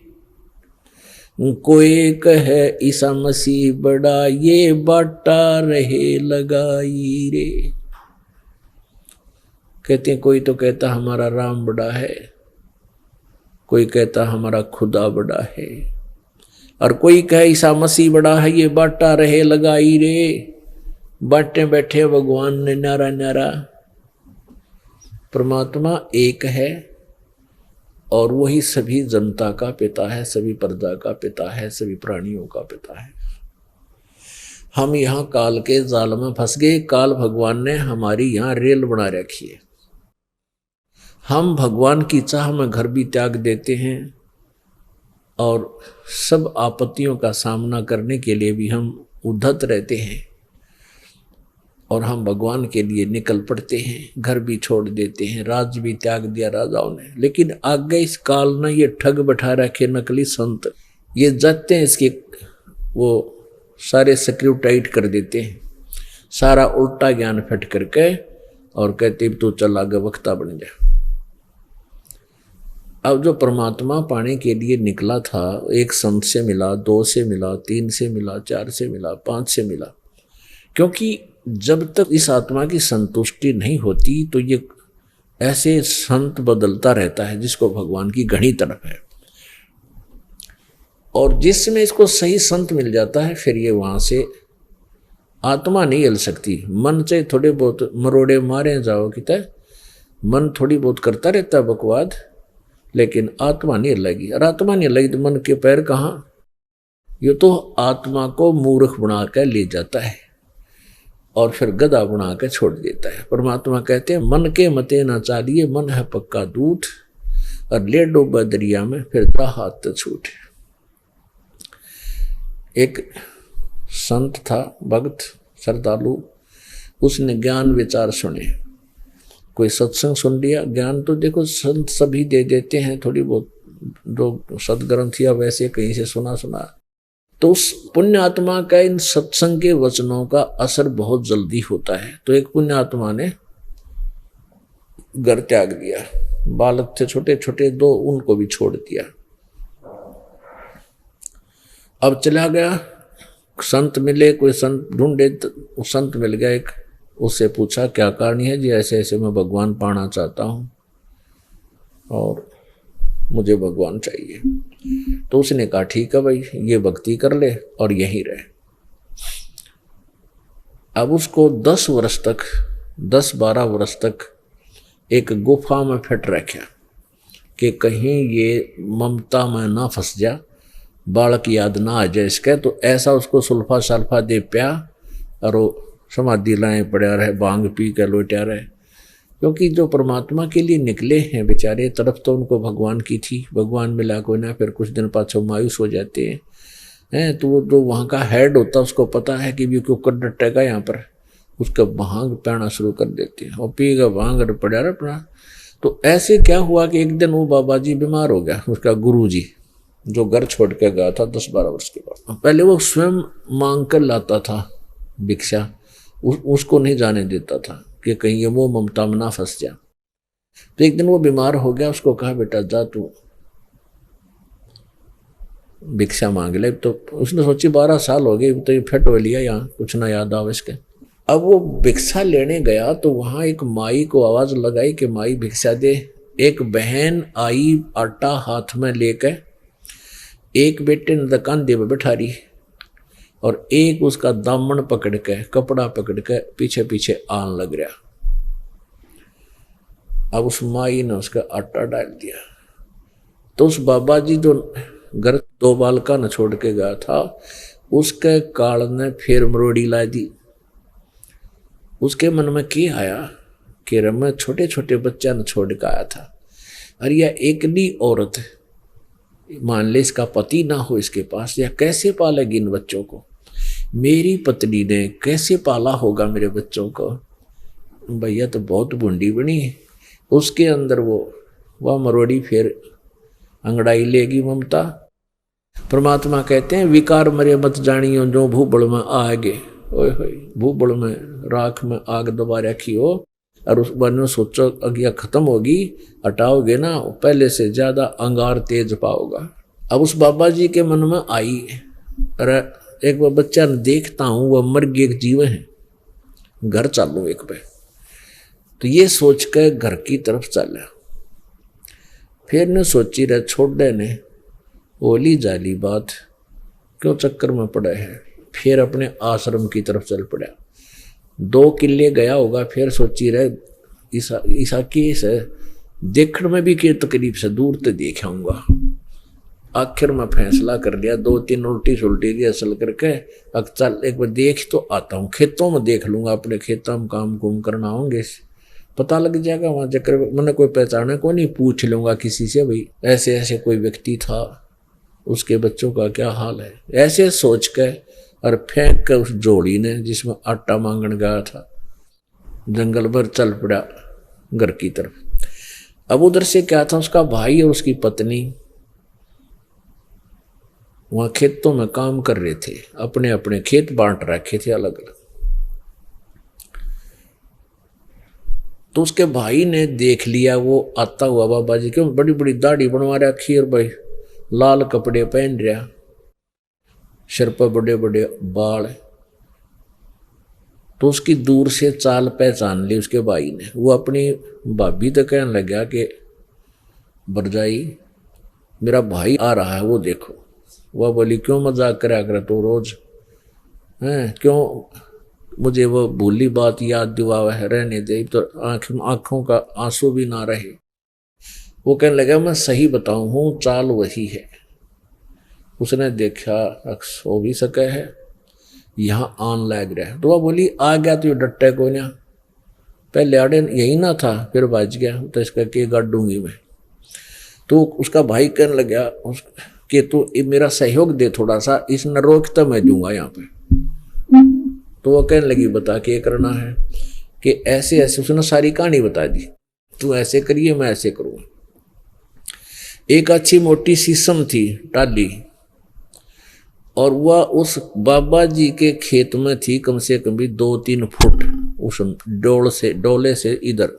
कोई कहे ईसा मसीह बड़ा, ये बाटा रहे लगाई रे। कहते हैं कोई तो कहता हमारा राम बड़ा है, कोई कहता हमारा खुदा बड़ा है, और कोई कहे ईसा मसीह बड़ा है, ये बाटा रहे लगाई रे। बाटे बैठे भगवान ने नारा नारा। परमात्मा एक है और वही सभी जनता का पिता है, सभी प्रजा का पिता है, सभी प्राणियों का पिता है। हम यहाँ काल के जाल में फंस गए। काल भगवान ने हमारी यहाँ रेल बना रखी है। हम भगवान की चाह में घर भी त्याग देते हैं और सब आपत्तियों का सामना करने के लिए भी हम उद्धत रहते हैं। और हम भगवान के लिए निकल पड़ते हैं, घर भी छोड़ देते हैं, राज्य भी त्याग दिया राजाओं ने। लेकिन आगे इस काल ने ये ठग बैठा रखे नकली संत, ये जाते हैं इसके वो सारे सक्रिय टाइट कर देते हैं, सारा उल्टा ज्ञान फट करके, और कहते तू चल आगे वक्ता बन जा। अब जो परमात्मा पाने के लिए निकला था, एक संत से मिला, 2 से मिला, 3 से मिला, 4 से मिला, 5 से मिला, क्योंकि जब तक इस आत्मा की संतुष्टि नहीं होती तो ये ऐसे संत बदलता रहता है जिसको भगवान की घनी तड़प है। और जिसमें इसको सही संत मिल जाता है, फिर ये वहां से आत्मा नहीं हिल सकती। मन से थोड़े बहुत मरोड़े मारे जाओ कि तय मन थोड़ी बहुत करता रहता है बकवाद, लेकिन आत्मा नहीं हिलेगी। और आत्मा नहीं हिलेगी तो मन के पैर कहाँ? ये तो आत्मा को मूर्ख बना कर ले जाता है और फिर गधा बना कर छोड़ देता है। परमात्मा कहते हैं मन के मते ना चालिए, मन है पक्का दूध, और ले डूबा दरिया में फिर दा हाथ छूट। एक संत था, भक्त श्रद्धालु, उसने ज्ञान विचार सुने, कोई सत्संग सुन लिया। ज्ञान तो देखो संत सभी दे देते हैं, थोड़ी बहुत जो सदग्रंथ या वैसे कहीं से सुना तो उस पुण्य आत्मा का इन सत्संग के वचनों का असर बहुत जल्दी होता है। तो एक पुण्य आत्मा ने घर त्याग दिया, बालक थे छोटे छोटे 2, उनको भी छोड़ दिया। अब चला गया, संत मिले, कोई संत ढूंढे, तो संत मिल गया एक, उससे पूछा क्या कारण है जी? ऐसे ऐसे मैं भगवान पाना चाहता हूँ और मुझे भगवान चाहिए। तो उसने कहा ठीक है भाई, ये भक्ति कर ले और यहीं रहे। अब उसको 10 वर्ष तक, 10-12 वर्ष तक एक गुफा में फिट रखा कि कहीं ये ममता में ना फंस जा, बालक याद ना आ जाए इसके। तो ऐसा उसको सुल्फा सल्फा दे प्या और वो समाधि लाए पड़ा रहे, भांग पी कर लोटा रहे। क्योंकि जो परमात्मा के लिए निकले हैं बेचारे, तरफ तो उनको भगवान की थी, भगवान मिला कोई ना, फिर कुछ दिन पाछो मायूस हो जाते हैं। तो वो जो वहाँ का हेड होता है उसको पता है कि भी क्यों कर डटेगा यहाँ पर, उसका भांग पीना शुरू कर देते हैं और पीगा भांग और पड़ा रहा अपना। तो ऐसे क्या हुआ कि एक दिन वो बाबा जी बीमार हो गया, उसका गुरु जी जो घर छोड़ के गया था 10-12 वर्ष के बाद। पहले वो स्वयं मांग कर लाता था भिक्षा, उसको नहीं जाने देता था कि कहीं ये वो ममता में ना फंस जा। तो एक दिन वो बीमार हो गया, उसको कहा बेटा जा तू भिक्षा मांग ले। तो उसने सोची 12 साल हो गए, तो ये फिट हो लिया, यहाँ कुछ ना याद आवे इसके। अब वो भिक्षा लेने गया तो वहां एक माई को आवाज लगाई कि माई भिक्षा दे। एक बहन आई आटा हाथ में लेकर, एक बेटे ने कंधे पे बैठा रही और एक उसका दामन पकड़ के, कपड़ा पकड़ के पीछे पीछे आन लग रहा। अब उस माई ने उसका आटा डाल दिया। तो उस बाबा जी जो घर 2 बालका न छोड़ के गया था, उसके काल ने फिर मरोड़ी ला दी। उसके मन में क्या आया कि मैं छोटे छोटे बच्चा न छोड़ के आया था, अरे यह एकली औरत, मान ले इसका पति ना हो इसके पास, या कैसे पालेगी इन बच्चों को? मेरी पत्नी ने कैसे पाला होगा मेरे बच्चों को? भैया तो बहुत बूंदी बनी है। उसके अंदर वह मरोड़ी फिर अंगड़ाई लेगी ममता। परमात्मा कहते हैं विकार मरे मत जानियो, जो भूबड़ में आगे, ओए होए भूबड़ में राख में आग दबा रखी हो, और उस बारे में सोचो अगिया खत्म होगी, हटाओगे ना पहले से ज्यादा अंगार तेज पाओगा। अब उस बाबा जी के मन में आई, अरे एक बार बच्चा देखता हूं, वह मर गया, एक जीव है, घर चालू एक पे। तो ये सोच कर घर की तरफ चला। फिर ने सोची रहे छोड़े ने ओली जाली बात क्यों चक्कर में पड़ा है, फिर अपने आश्रम की तरफ चल पड़ा। 2 किले गया होगा, फिर सोची रहे ईसा केस है, देखने में भी के तकरीब से दूर तो देख आऊंगा। आखिर में फैसला कर लिया, 2-3 उल्टी सुल्टी की असल करके, अब चल एक बार देख तो आता हूँ, खेतों में देख लूंगा, अपने खेतों में काम कुम करना होंगे, पता लग जाएगा वहां चक्कर। मैंने कोई पहचाने को नहीं, पूछ लूंगा किसी से, भाई ऐसे ऐसे कोई व्यक्ति था, उसके बच्चों का क्या हाल है। ऐसे सोच के और फेंक कर उस जोड़ी ने जिसमें आटा मांगने गया था, जंगल भर चल पड़ा घर की तरफ। अब उधर से क्या था, उसका भाई और उसकी पत्नी वहां खेतों में काम कर रहे थे, अपने अपने खेत बांट रखे थे अलग अलग। तो उसके भाई ने देख लिया वो आता हुआ बाबा जी, क्यों बड़ी बड़ी दाढ़ी बनवा रखी और भाई लाल कपड़े पहन रहा, सिर पर बड़े बड़े बाल। तो उसकी दूर से चाल पहचान ली उसके भाई ने। वो अपनी भाभी तक कहने लगा कि बरजाई मेरा भाई आ रहा है, वो देखो। वह बोली क्यों मजाक करा कर तो रोज हैं, क्यों मुझे वो भूली बात याद दिलावा है, रहने दे, तो आंखों का आंसू भी ना रहे। वो कहने लगा मैं सही बताऊं हूं, चाल वही है। उसने देखा हो भी सके है, यहाँ आन लग रहा है। तो वह बोली आ गया तो डट्टे को ना, पहले आड़े यही ना था, फिर बच गया, तो इसका के गाड़ूंगी मैं। तो उसका भाई कहने लगा कि तू मेरा सहयोग दे थोड़ा सा, इस न रोकता मैं दूंगा यहाँ पे। तो वो कहने लगी बता के करना है कि ऐसे ऐसे, उसने सारी कहानी बता दी, तू ऐसे करिए मैं ऐसे करूँगा। एक अच्छी मोटी शीशम थी टाली, और वह उस बाबा जी के खेत में थी कम से कम भी 2-3 फुट उस डोले से इधर।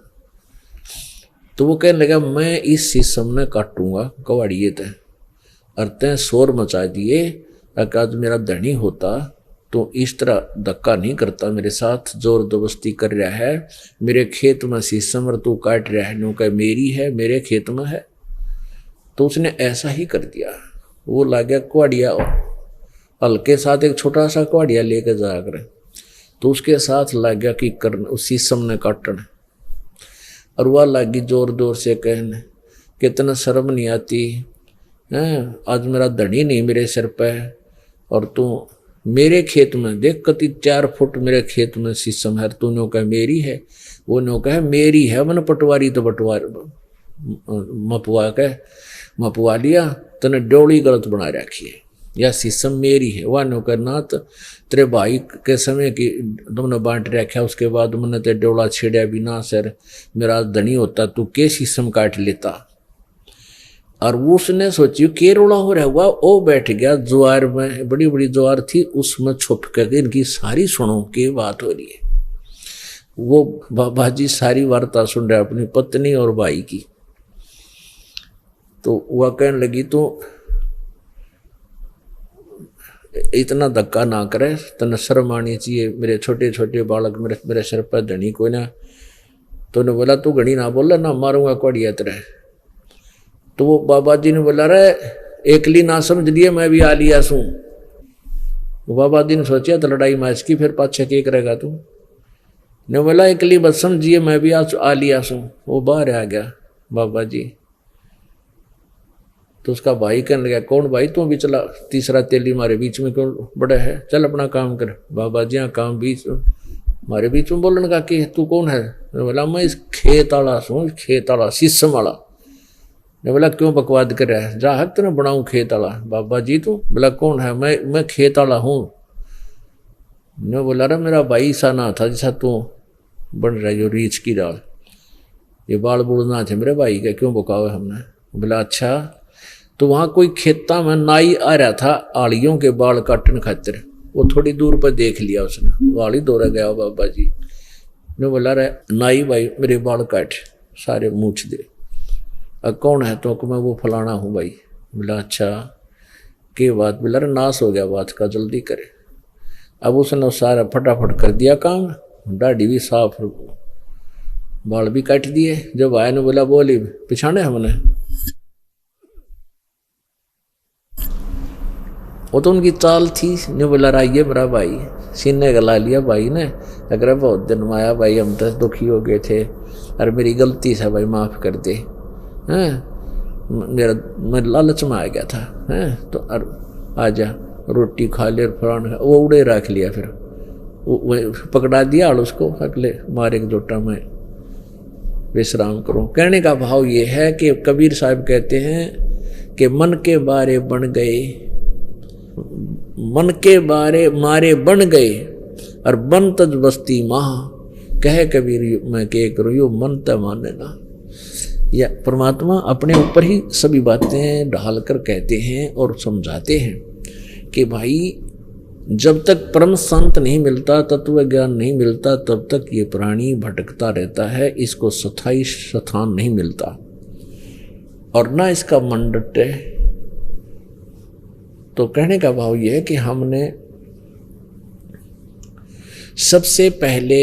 तो वो कहने लगा मैं इस शीशम ने काटूंगा कवाड़िए तय, और तय शोर मचा दिए, अगर मेरा धनी होता तो इस तरह धक्का नहीं करता, मेरे साथ जोर जबरदस्ती कर रहा है, मेरे खेत में शीशम और तू काट रहा है, नो कह मेरी है, मेरे खेत में है। तो उसने ऐसा ही कर दिया। वो ला गया कुआड़िया, हल्के साथ एक छोटा सा कुआड़िया लेकर जाकर, तो उसके साथ लग गया कि करना उस शीशम ने काटना। और वह लगी जोर जोर से कहने कितना शर्म नहीं आती है, आज मेरा धनी नहीं मेरे सिर पे, और तू मेरे खेत में देख कति 4 फुट मेरे खेत में शीशम है, तू नो कह मेरी है, वो नो कह मेरी है, मन पटवारी तो पटवार मपवा लिया, तने डोली गलत बना रखी है, या शीशम मेरी है। वह नो करना तो तेरे भाई के समय की तुमने बांट रखा, उसके बाद मैंने ते डोला छेड़ा बिना सर, मेरा धनी होता तू के शीशम काट लेता। और उसने सोची के रोड़ा हो रहा हुआ, वो बैठ गया ज्वार में, बड़ी बड़ी ज्वार थी, उसमें छुप कर इनकी सारी सुनो के बात हो रही है। वो बाबा जी सारी वार्ता सुन रहे अपनी पत्नी और भाई की। तो वह कहने लगी तो इतना धक्का ना करे, तने शर्म आनी चाहिए, मेरे छोटे छोटे बालक मेरे सिर पर धनी को ना। तो ने बोला तू घड़ी ना बोला ना, मारूंगा कुआड़िया तरह। तो वो बाबा जी ने बोला रे एकली ना समझ लिए, मैं भी आ लिया सूं। बाबा जी ने सोचा तो लड़ाई मैच की, फिर पाछे के करेगा तू। ने बोला एकली बस समझिए, मैं भी आ लिया सूं। वो बाहर आ गया बाबा जी। तो उसका भाई कहने लगा कौन भाई तू भी चला, तीसरा तेली हमारे बीच में क्यों बड़ा है, चल अपना काम कर। बाबा जी हाँ काम बीच हमारे बीच में बोलने का कि तू कौन है। बोला मैं इस खेत वाला सूं, खेत वाला शीशम वाला। ने बोला क्यों बकवाद कर रहा है, जा हक तेना बनाऊं खेत वाला। बाबा जी तू बोला कौन है, मैं खेत वाला हूँ। ने बोला रे मेरा भाई सा ना था जैसा तू बन रही हो रीछ की दाल, ये बाल बुल ना थे मेरे भाई के, क्यों बकाओ हमने। बोला अच्छा। तो वहाँ कोई खेता में नाई आ रहा था आड़ियों के बाल काटन खातिर, वो थोड़ी दूर पर देख लिया उसने, वाली दौड़ा गया बाबा जी ने। बोला रे नाई भाई मेरे बाल काट सारे मूछ दे। अब कौन है तो मैं वो फलाना हूँ भाई। बोला अच्छा के बात। बोला रे नाश हो गया बात का, जल्दी करे। अब उसने सारा फटाफट कर दिया काम, दाढ़ी भी साफ, बाल भी काट दिए। जब आया ने बोला बोली पिछाने हमने, वो तो उनकी चाल थी। ने बोला राइए मेरा भाई, सीने गला लिया भाई ने। अगर बहुत दिन में आया भाई, हम तो दुखी हो गए थे, अरे मेरी गलती से भाई माफ़ कर दे हैं, मैं लालच में आ गया था हैं, तो आजा रोटी खा ले फलान। वो उड़े रख लिया, फिर वो पकड़ा दिया और उसको अगले मारे एक जोटा में विश्राम करो। कहने का भाव ये है कि कबीर साहब कहते हैं कि मन के बारे बन गए, मन के बारे मारे बन गए, और बन तज बस्ती महा, कहे कबीर मैं के करूँ यो मन त माने ना। या परमात्मा अपने ऊपर ही सभी बातें ढाल कर कहते हैं और समझाते हैं कि भाई जब तक परम शांत नहीं मिलता, तत्व ज्ञान नहीं मिलता, तब तक ये प्राणी भटकता रहता है, इसको स्थायी स्थान नहीं मिलता और ना इसका मन डटे। तो कहने का भाव यह है कि हमने सबसे पहले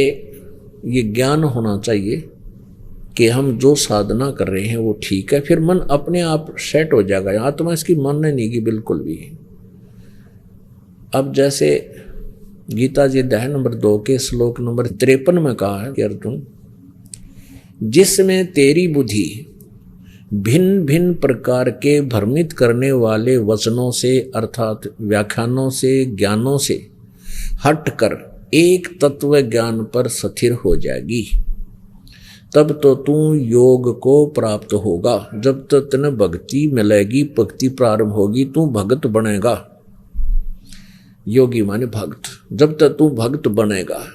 ये ज्ञान होना चाहिए कि हम जो साधना कर रहे हैं वो ठीक है, फिर मन अपने आप सेट हो जाएगा। आत्मा इसकी मानने नहीं की बिल्कुल भी। अब जैसे गीता जी अध्याय नंबर 2 के श्लोक नंबर 53 में कहा है कि अर्जुन, जिसमें तेरी बुद्धि भिन्न भिन्न प्रकार के भ्रमित करने वाले वचनों से अर्थात व्याख्यानों से ज्ञानों से हटकर एक तत्व ज्ञान पर स्थिर हो जाएगी, तब तो तू योग को प्राप्त होगा। जब तक तेने भक्ति मिलेगी, भक्ति प्रारंभ होगी, तू भगत बनेगा। योगी माने भक्त। जब तक तू भक्त बनेगा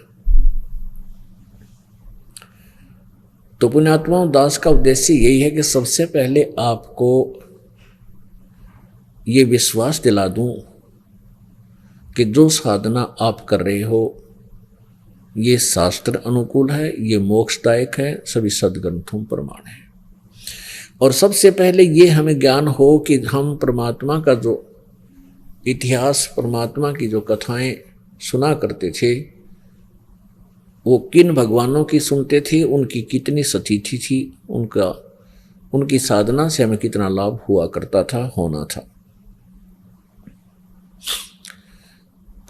तो पुण्यात्माओं दास का उद्देश्य यही है कि सबसे पहले आपको ये विश्वास दिला दूं कि जो साधना आप कर रहे हो ये शास्त्र अनुकूल है, ये मोक्षदायक है, सभी सदग्रंथों प्रमाण है। और सबसे पहले ये हमें ज्ञान हो कि हम परमात्मा का जो इतिहास, परमात्मा की जो कथाएं सुना करते थे, वो किन भगवानों की सुनते थे, उनकी कितनी सतीथि थी, उनकी साधना से हमें कितना लाभ हुआ करता था, होना था।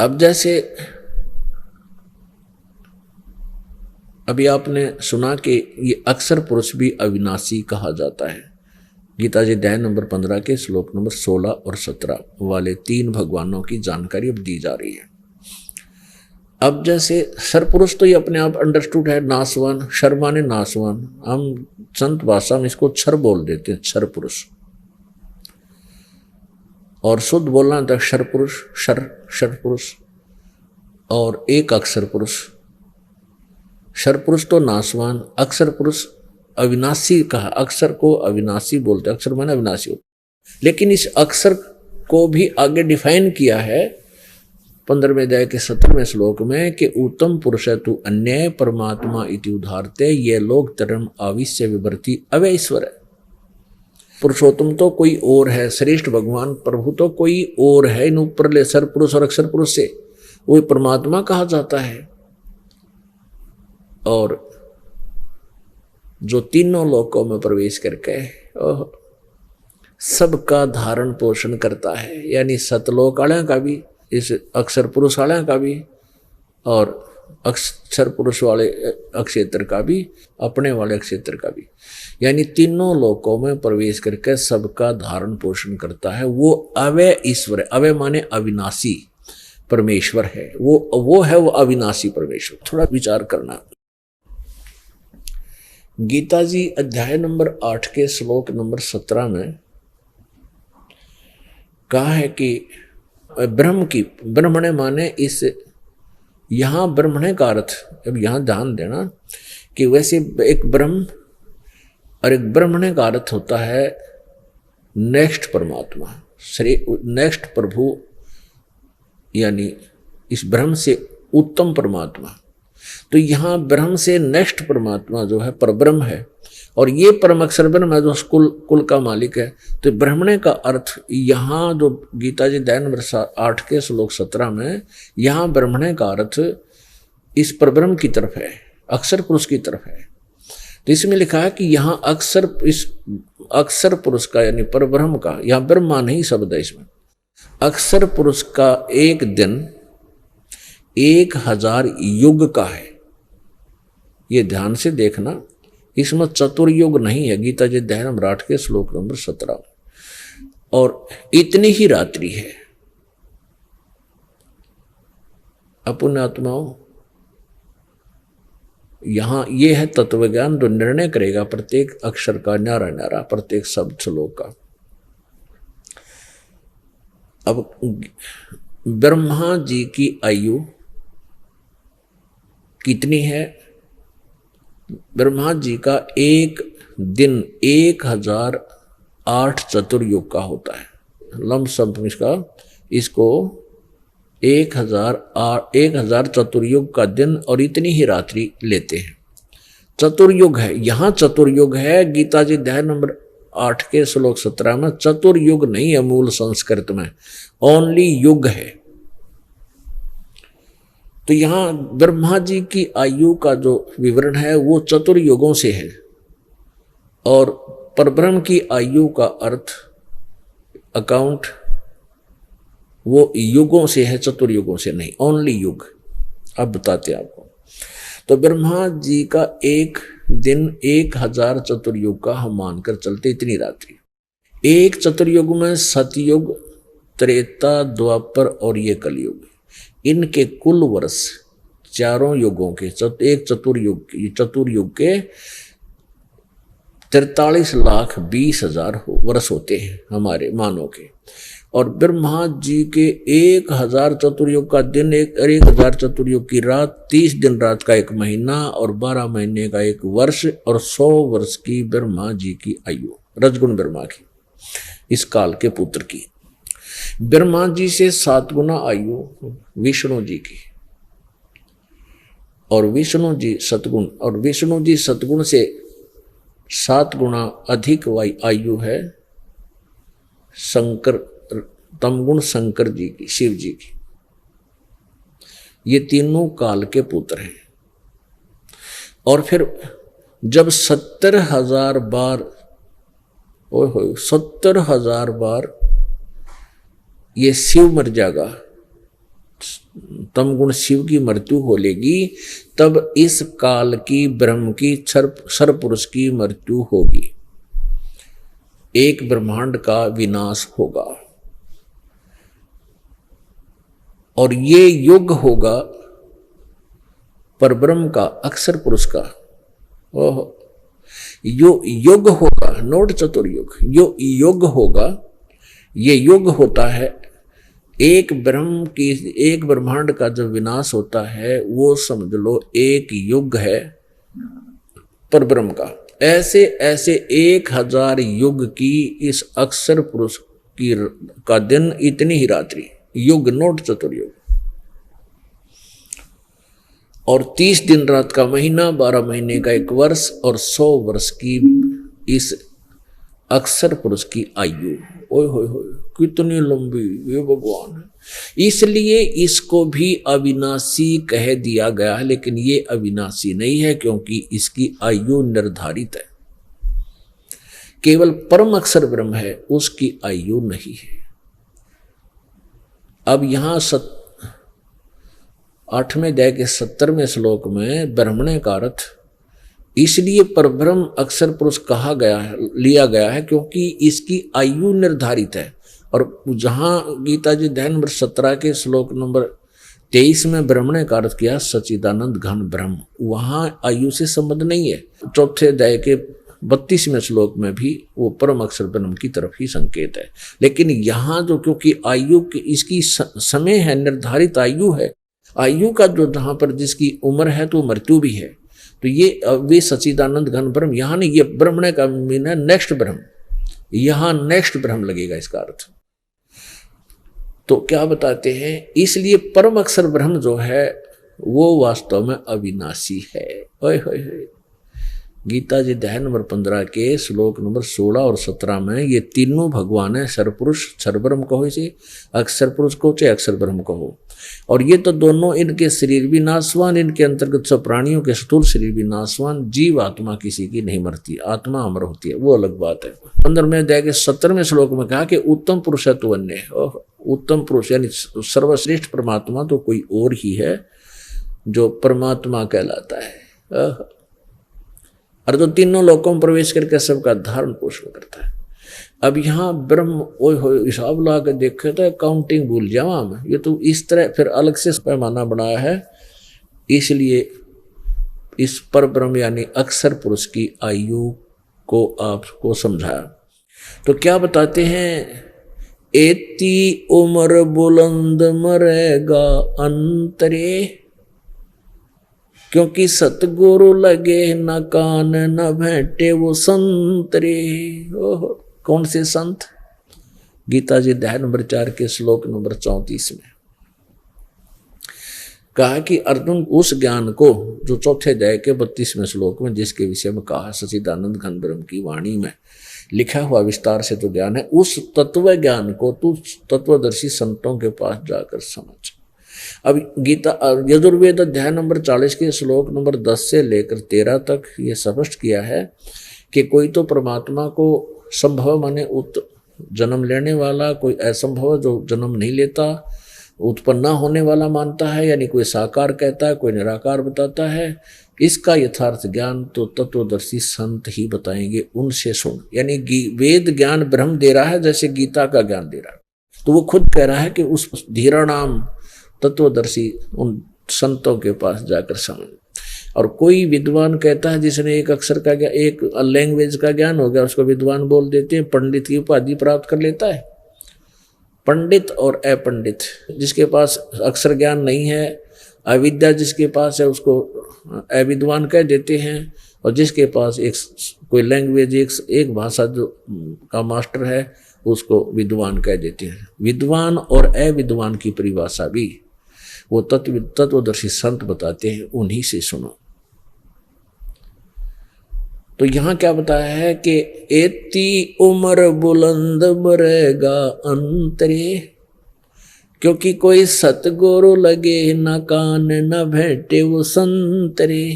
अब जैसे अभी आपने सुना कि ये अक्षर पुरुष भी अविनाशी कहा जाता है। गीता जी अध्याय नंबर 15 के श्लोक नंबर 16 और 17 वाले 3 भगवानों की जानकारी अब दी जा रही है। अब जैसे सरपुरुष तो ये अपने आप अंडरस्टूड है, नासवान, शर माने नासवान, हम संत भाषा में इसको क्षर बोल देते हैं, क्षर पुरुष। और शुद्ध बोलना तो क्षर पुरुष, क्षर पुरुष और एक अक्षर पुरुष। क्षर पुरुष तो नासवान, अक्षर पुरुष अविनाशी कहा। अक्षर को अविनाशी बोलते, अक्षर माने अविनाशी होता। लेकिन इस अक्षर को भी आगे डिफाइन किया है 15वें अध्याय के 17वें श्लोक में कि उत्तम पुरुष तु अन्य परमात्मा इति उदाहरते, ये लोग तरम आविश्य विवर्ती अवैश्वर है। पुरुषोत्तम तो कोई और है, श्रेष्ठ भगवान प्रभु तो कोई और है, इन ऊपर ले सर पुरुष और अक्षर पुरुष से वो परमात्मा कहा जाता है। और जो तीनों लोकों में प्रवेश करके सबका धारण पोषण करता है, यानी सतलोक वाले का भी, इस अक्षर पुरुष वाले का भी और अक्षर पुरुष वाले अक्षेत्र का भी, अपने वाले अक्षेत्र का भी, यानी तीनों लोकों में प्रवेश करके सबका धारण पोषण करता है। वो अवय ईश्वर है। अवय माने अविनाशी परमेश्वर है। वो है वो अविनाशी परमेश्वर। थोड़ा विचार करना। गीता जी अध्याय नंबर 8 के श्लोक नंबर 17 में कहा है कि ब्रह्मणे माने इस, यहां ब्रह्मणे का अर्थ, अब यहां ध्यान देना कि वैसे एक ब्रह्म और एक ब्रह्मणे का अर्थ होता है नेक्स्ट परमात्मा, नेक्स्ट प्रभु, यानी इस ब्रह्म से उत्तम परमात्मा। तो यहाँ ब्रह्म से नेक्स्ट परमात्मा जो है परब्रह्म है, और ये परम अक्षर ब्रह्म है जो कुल का मालिक है। तो ब्रह्मणे का अर्थ यहाँ जो गीता जी अध्याय नंबर 8 के श्लोक 17 में, यहाँ ब्रह्मणे का अर्थ इस परब्रह्म की तरफ है, अक्षर पुरुष की तरफ है। तो इसमें लिखा है कि यहाँ इस अक्षर पुरुष का यानी परब्रह्म का, यहाँ ब्रह्मा नहीं शब्द है इसमें, अक्षर पुरुष का एक दिन 1000 युग का है। ये ध्यान से देखना, इसमें चतुर्युग नहीं है। गीता जी अध्याय नंबर 8 के श्लोक नंबर 17। और इतनी ही रात्रि है। पुण्यात्माओं, यहां ये है तत्वज्ञान जो निर्णय करेगा प्रत्येक अक्षर का, न्यारा न्यारा प्रत्येक शब्द श्लोक का। अब ब्रह्मा जी की आयु कितनी है ब्रह्मा जी का एक दिन 1008 चतुर्युग का होता है। लमसम इसको 1000 चतुर्युग का दिन और इतनी ही रात्रि लेते हैं। चतुर्युग है, यहां चतुर्युग है गीता जी अध्याय नंबर 8 के श्लोक 17 में। चतुर्युग नहीं है मूल संस्कृत में, ओनली युग है। तो यहां ब्रह्मा जी की आयु का जो विवरण है वो चतुर्युगों से है, और परब्रह्म की आयु का अर्थ अकाउंट वो युगों से है, चतुर्युगों से नहीं, ओनली युग। अब बताते हैं आपको। तो ब्रह्मा जी का एक दिन 1000 चतुर्युग का हम मानकर चलते, इतनी रात्रि। एक चतुर्युग में सतयुग, त्रेता, द्वापर और ये कलयुग, इनके कुल वर्ष चारों युगों के एक चतुर्युग के 43,20,000 वर्ष होते हैं हमारे मानव के। और ब्रह्मा जी के 1000 चतुर्युग का दिन, 1000 चतुर्युग की रात, 30 दिन रात का एक महीना और 12 महीने का एक वर्ष और 100 वर्ष की ब्रह्मा जी की आयु, रजगुण ब्रह्मा की, इस काल के पुत्र की। ब्रह्मा जी से 7 गुना आयु विष्णु जी की, और विष्णु जी सतगुण, और विष्णु जी सतगुण से 7 गुना अधिक आयु है शंकर, तमगुण शंकर जी की, शिव जी की। ये तीनों काल के पुत्र हैं। और फिर जब 70,000 बार, 70,000 बार ये शिव मर जाएगा, तमगुण शिव की मृत्यु हो लेगी, तब इस काल की ब्रह्म की क्षर पुरुष की मृत्यु होगी, एक ब्रह्मांड का विनाश होगा। और ये युग होगा परब्रह्म का, अक्षर पुरुष का। युग होगा, नोट चतुर्युग, युग होगा। ये युग होता है एक ब्रह्मांड का जब विनाश होता है, वो समझ लो एक युग है परब्रह्म का। ऐसे ऐसे 1000 युग की इस अक्षर पुरुष की का दिन, इतनी ही रात्रि, युग नोट चतुर्युग। और 30 दिन रात का महीना, 12 महीने का एक वर्ष और 100 वर्ष की इस अक्षर पुरुष की आयु। ओए होए होए, कितनी लंबी ये भगवान। इसलिए इसको भी अविनाशी कह दिया गया है, लेकिन ये अविनाशी नहीं है क्योंकि इसकी आयु निर्धारित है। केवल परम अक्षर ब्रह्म है, उसकी आयु नहीं है। अब यहां 8वें अध्याय के 70वें श्लोक में ब्रह्मणे का अर्थ इसलिए परब्रह्म अक्षर पुरुष कहा गया है, लिया गया है, क्योंकि इसकी आयु निर्धारित है। और जहां गीता जी अध्याय नंबर 17 के श्लोक नंबर 23 में ब्रह्मणे का अर्थ किया सच्चिदानंद घन ब्रह्म, वहां आयु से संबंध नहीं है। चौथे अध्याय के 32वें श्लोक में भी वो परम अक्षर ब्रह्म की तरफ ही संकेत है। लेकिन यहाँ जो, क्योंकि आयु की इसकी समय है, निर्धारित आयु है, आयु का जो जहां पर जिसकी उम्र है तो मृत्यु भी है, तो ये वे सच्चिदानंद घन ब्रह्म यहाँ नहीं, ये ब्रह्मणे का मीन है नेक्स्ट ब्रह्म, यहाँ नेक्स्ट ब्रह्म लगेगा इसका अर्थ। तो क्या बताते हैं, इसलिए परम अक्षर ब्रह्म जो है वो वास्तव में अविनाशी है। ओए होए होए, गीता जी अध्याय नंबर 15 के श्लोक नंबर 16 और 17 में ये तीनों भगवान है। सरपुरुष, क्षर ब्रह्म कहो इसे, अक्षर पुरुष कहो चाहे अक्षर ब्रह्म कहो। और ये तो दोनों, इनके शरीर भी नाशवान, इनके अंतर्गत सब प्राणियों के स्थूल शरीर भी नाशवान। जीव आत्मा किसी की नहीं मरती, आत्मा अमर होती है, वो अलग बात है। 15वें अध्याय के 17वें श्लोक में कहा कि उत्तम पुरुष है तो अन्य है। उत्तम पुरुष यानी सर्वश्रेष्ठ परमात्मा तो कोई और ही है जो परमात्मा कहलाता है। और तो तीनों लोकों में प्रवेश करके सबका धारण पोषण करता है। अब यहाँ ब्रह्म ओए हो हिसाब ला के देखे तो काउंटिंग भूल जावा हम। ये तो इस तरह फिर अलग से पैमाना बनाया है, इसलिए इस पर ब्रह्म यानी अक्षर पुरुष की आयु को आपको समझाया। तो क्या बताते हैं, एती उम्र बुलंद मरेगा अंतरे, क्योंकि सतगुरु लगे न कान न भेंटे वो संत रे। ओहो, कौन से संत? गीता जी अध्याय नंबर 4 के श्लोक नंबर 34 में कहा कि अर्जुन उस ज्ञान को जो चौथे अध्याय के 32वें श्लोक में जिसके विषय में कहा सच्चिदानंद घन ब्रह्म की वाणी में लिखा हुआ विस्तार से जो ज्ञान है, उस तत्व ज्ञान को तू तत्वदर्शी संतों के पास जाकर समझ। अब गीता यजुर्वेद अध्याय नंबर 40 के श्लोक नंबर 10 से लेकर 13 तक ये स्पष्ट किया है कि कोई तो परमात्मा को संभव माने जन्म लेने वाला, कोई असंभव जो जन्म नहीं लेता, उत्पन्न होने वाला मानता है, यानी कोई साकार कहता है, कोई निराकार बताता है। इसका यथार्थ ज्ञान तो तत्वदर्शी संत ही बताएंगे, उनसे सुन। यानी वेद ज्ञान ब्रह्म दे रहा है जैसे गीता का ज्ञान दे रहा है, तो वो खुद कह रहा है कि उस धीरा नाम तत्वदर्शी उन संतों के पास जाकर समझ। और कोई विद्वान कहता है जिसने एक अक्षर का ज्ञान, एक लैंग्वेज का ज्ञान हो गया, उसको विद्वान बोल देते हैं, पंडित की उपाधि प्राप्त कर लेता है। पंडित और अपंडित, जिसके पास अक्षर ज्ञान नहीं है, अविद्या जिसके पास है, उसको अविद्वान कह देते हैं। और जिसके पास एक कोई लैंग्वेज, एक भाषा जो का मास्टर है, उसको विद्वान कह देते हैं। विद्वान और अविद्वान की परिभाषा भी वो तत्वदर्शी संत बताते हैं, उन्हीं से सुनो। तो यहां क्या बताया है कि एती उम्र बुलंद मरेगा अंतरे, क्योंकि कोई सतगुरु लगे न कान न भेंटे वो संतरे।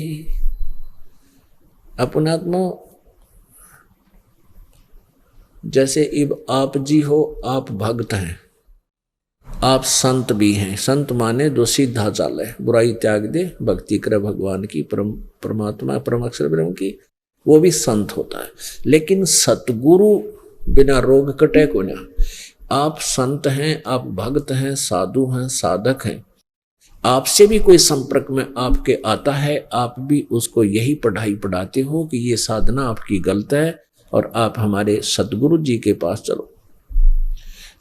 अपनात्मा जैसे इब आप जी हो, आप भक्त हैं, आप संत भी हैं। संत माने जो सीधा चाल है, बुराई त्याग दे, भक्ति करे भगवान की, परमात्मा परम अक्षर ब्रह्म की, वो भी संत होता है। लेकिन सतगुरु बिना रोग कटे को ना। आप संत हैं, आप भक्त हैं, साधु हैं, साधक हैं, आपसे भी कोई संपर्क में आपके आता है, आप भी उसको यही पढ़ाई पढ़ाते हो कि ये साधना आपकी गलत है और आप हमारे सतगुरु जी के पास चलो।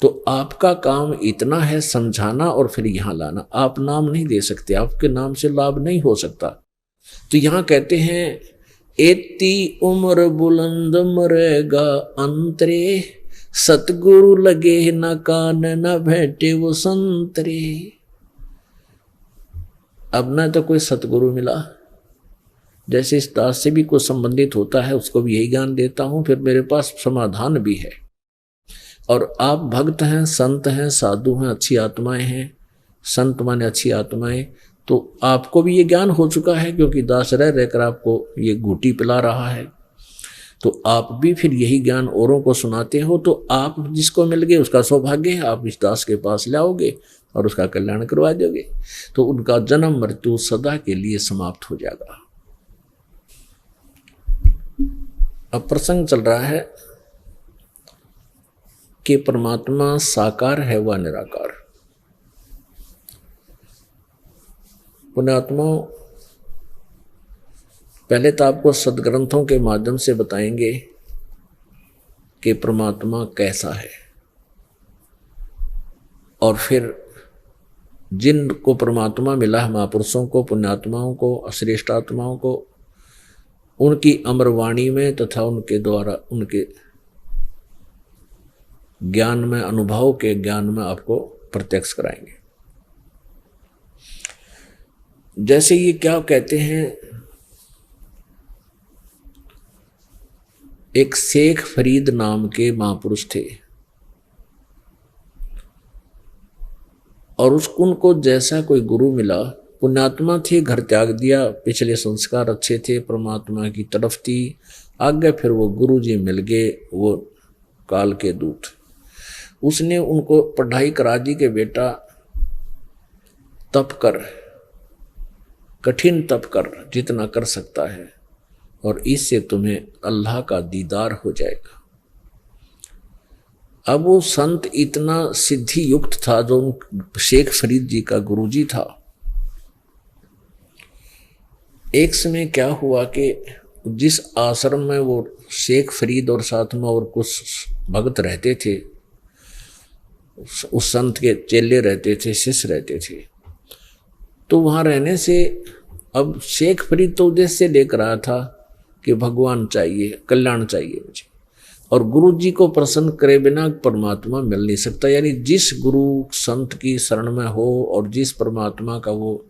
तो आपका काम इतना है समझाना और फिर यहाँ लाना। आप नाम नहीं दे सकते, आपके नाम से लाभ नहीं हो सकता। तो यहाँ कहते हैं एती उम्र बुलंद मरेगा अंतरे, सतगुरु लगे न कान न भेंटे वो संतरे। अब ना तो कोई सतगुरु मिला, जैसे इस दास से भी कोई संबंधित होता है उसको भी यही ज्ञान देता हूं, फिर मेरे पास समाधान भी है। और आप भक्त हैं, संत हैं, साधु हैं, अच्छी आत्माएं हैं, संत माने अच्छी आत्माएं, तो आपको भी ये ज्ञान हो चुका है क्योंकि दास रहकर आपको ये घूटी पिला रहा है। तो आप भी फिर यही ज्ञान औरों को सुनाते हो, तो आप जिसको मिल गए उसका सौभाग्य है, आप इस दास के पास लाओगे और उसका कल्याण करवा दोगे, तो उनका जन्म मृत्यु सदा के लिए समाप्त हो जाएगा। अब प्रसंग चल रहा है कि परमात्मा साकार है व निराकार। पुण्यात्मा पहले तो आपको सदग्रंथों के माध्यम से बताएंगे कि परमात्मा कैसा है, और फिर जिनको परमात्मा मिला है, महापुरुषों को, पुण्यात्माओं को, श्रेष्ठ आत्माओं को, उनकी अमरवाणी में तथा उनके द्वारा उनके ज्ञान में, अनुभव के ज्ञान में आपको प्रत्यक्ष कराएंगे। जैसे ये क्या कहते हैं, एक शेख फरीद नाम के महापुरुष थे और उनको जैसा कोई गुरु मिला, पुण्यात्मा थे, घर त्याग दिया, पिछले संस्कार अच्छे थे, परमात्मा की तरफ थी, आगे फिर वो गुरु जी मिल गए, वो काल के दूत। उसने उनको पढ़ाई करा दी कि बेटा तप कर, कठिन तप कर जितना कर सकता है, और इससे तुम्हें अल्लाह का दीदार हो जाएगा। अब वो संत इतना सिद्धि युक्त था, जो शेख फरीद जी का गुरुजी था। एक समय क्या हुआ कि जिस आश्रम में वो शेख फरीद और साथ में और कुछ भक्त रहते थे, उस संत के चेले रहते थे, शिष्य रहते थे, तो वहाँ रहने से अब शेख फरीद तो उद्देश्य लेकर आया था कि भगवान चाहिए, कल्याण चाहिए मुझे, और गुरु जी को प्रसन्न करे बिना परमात्मा मिल नहीं सकता। यानी जिस गुरु संत की शरण में हो और जिस परमात्मा का वो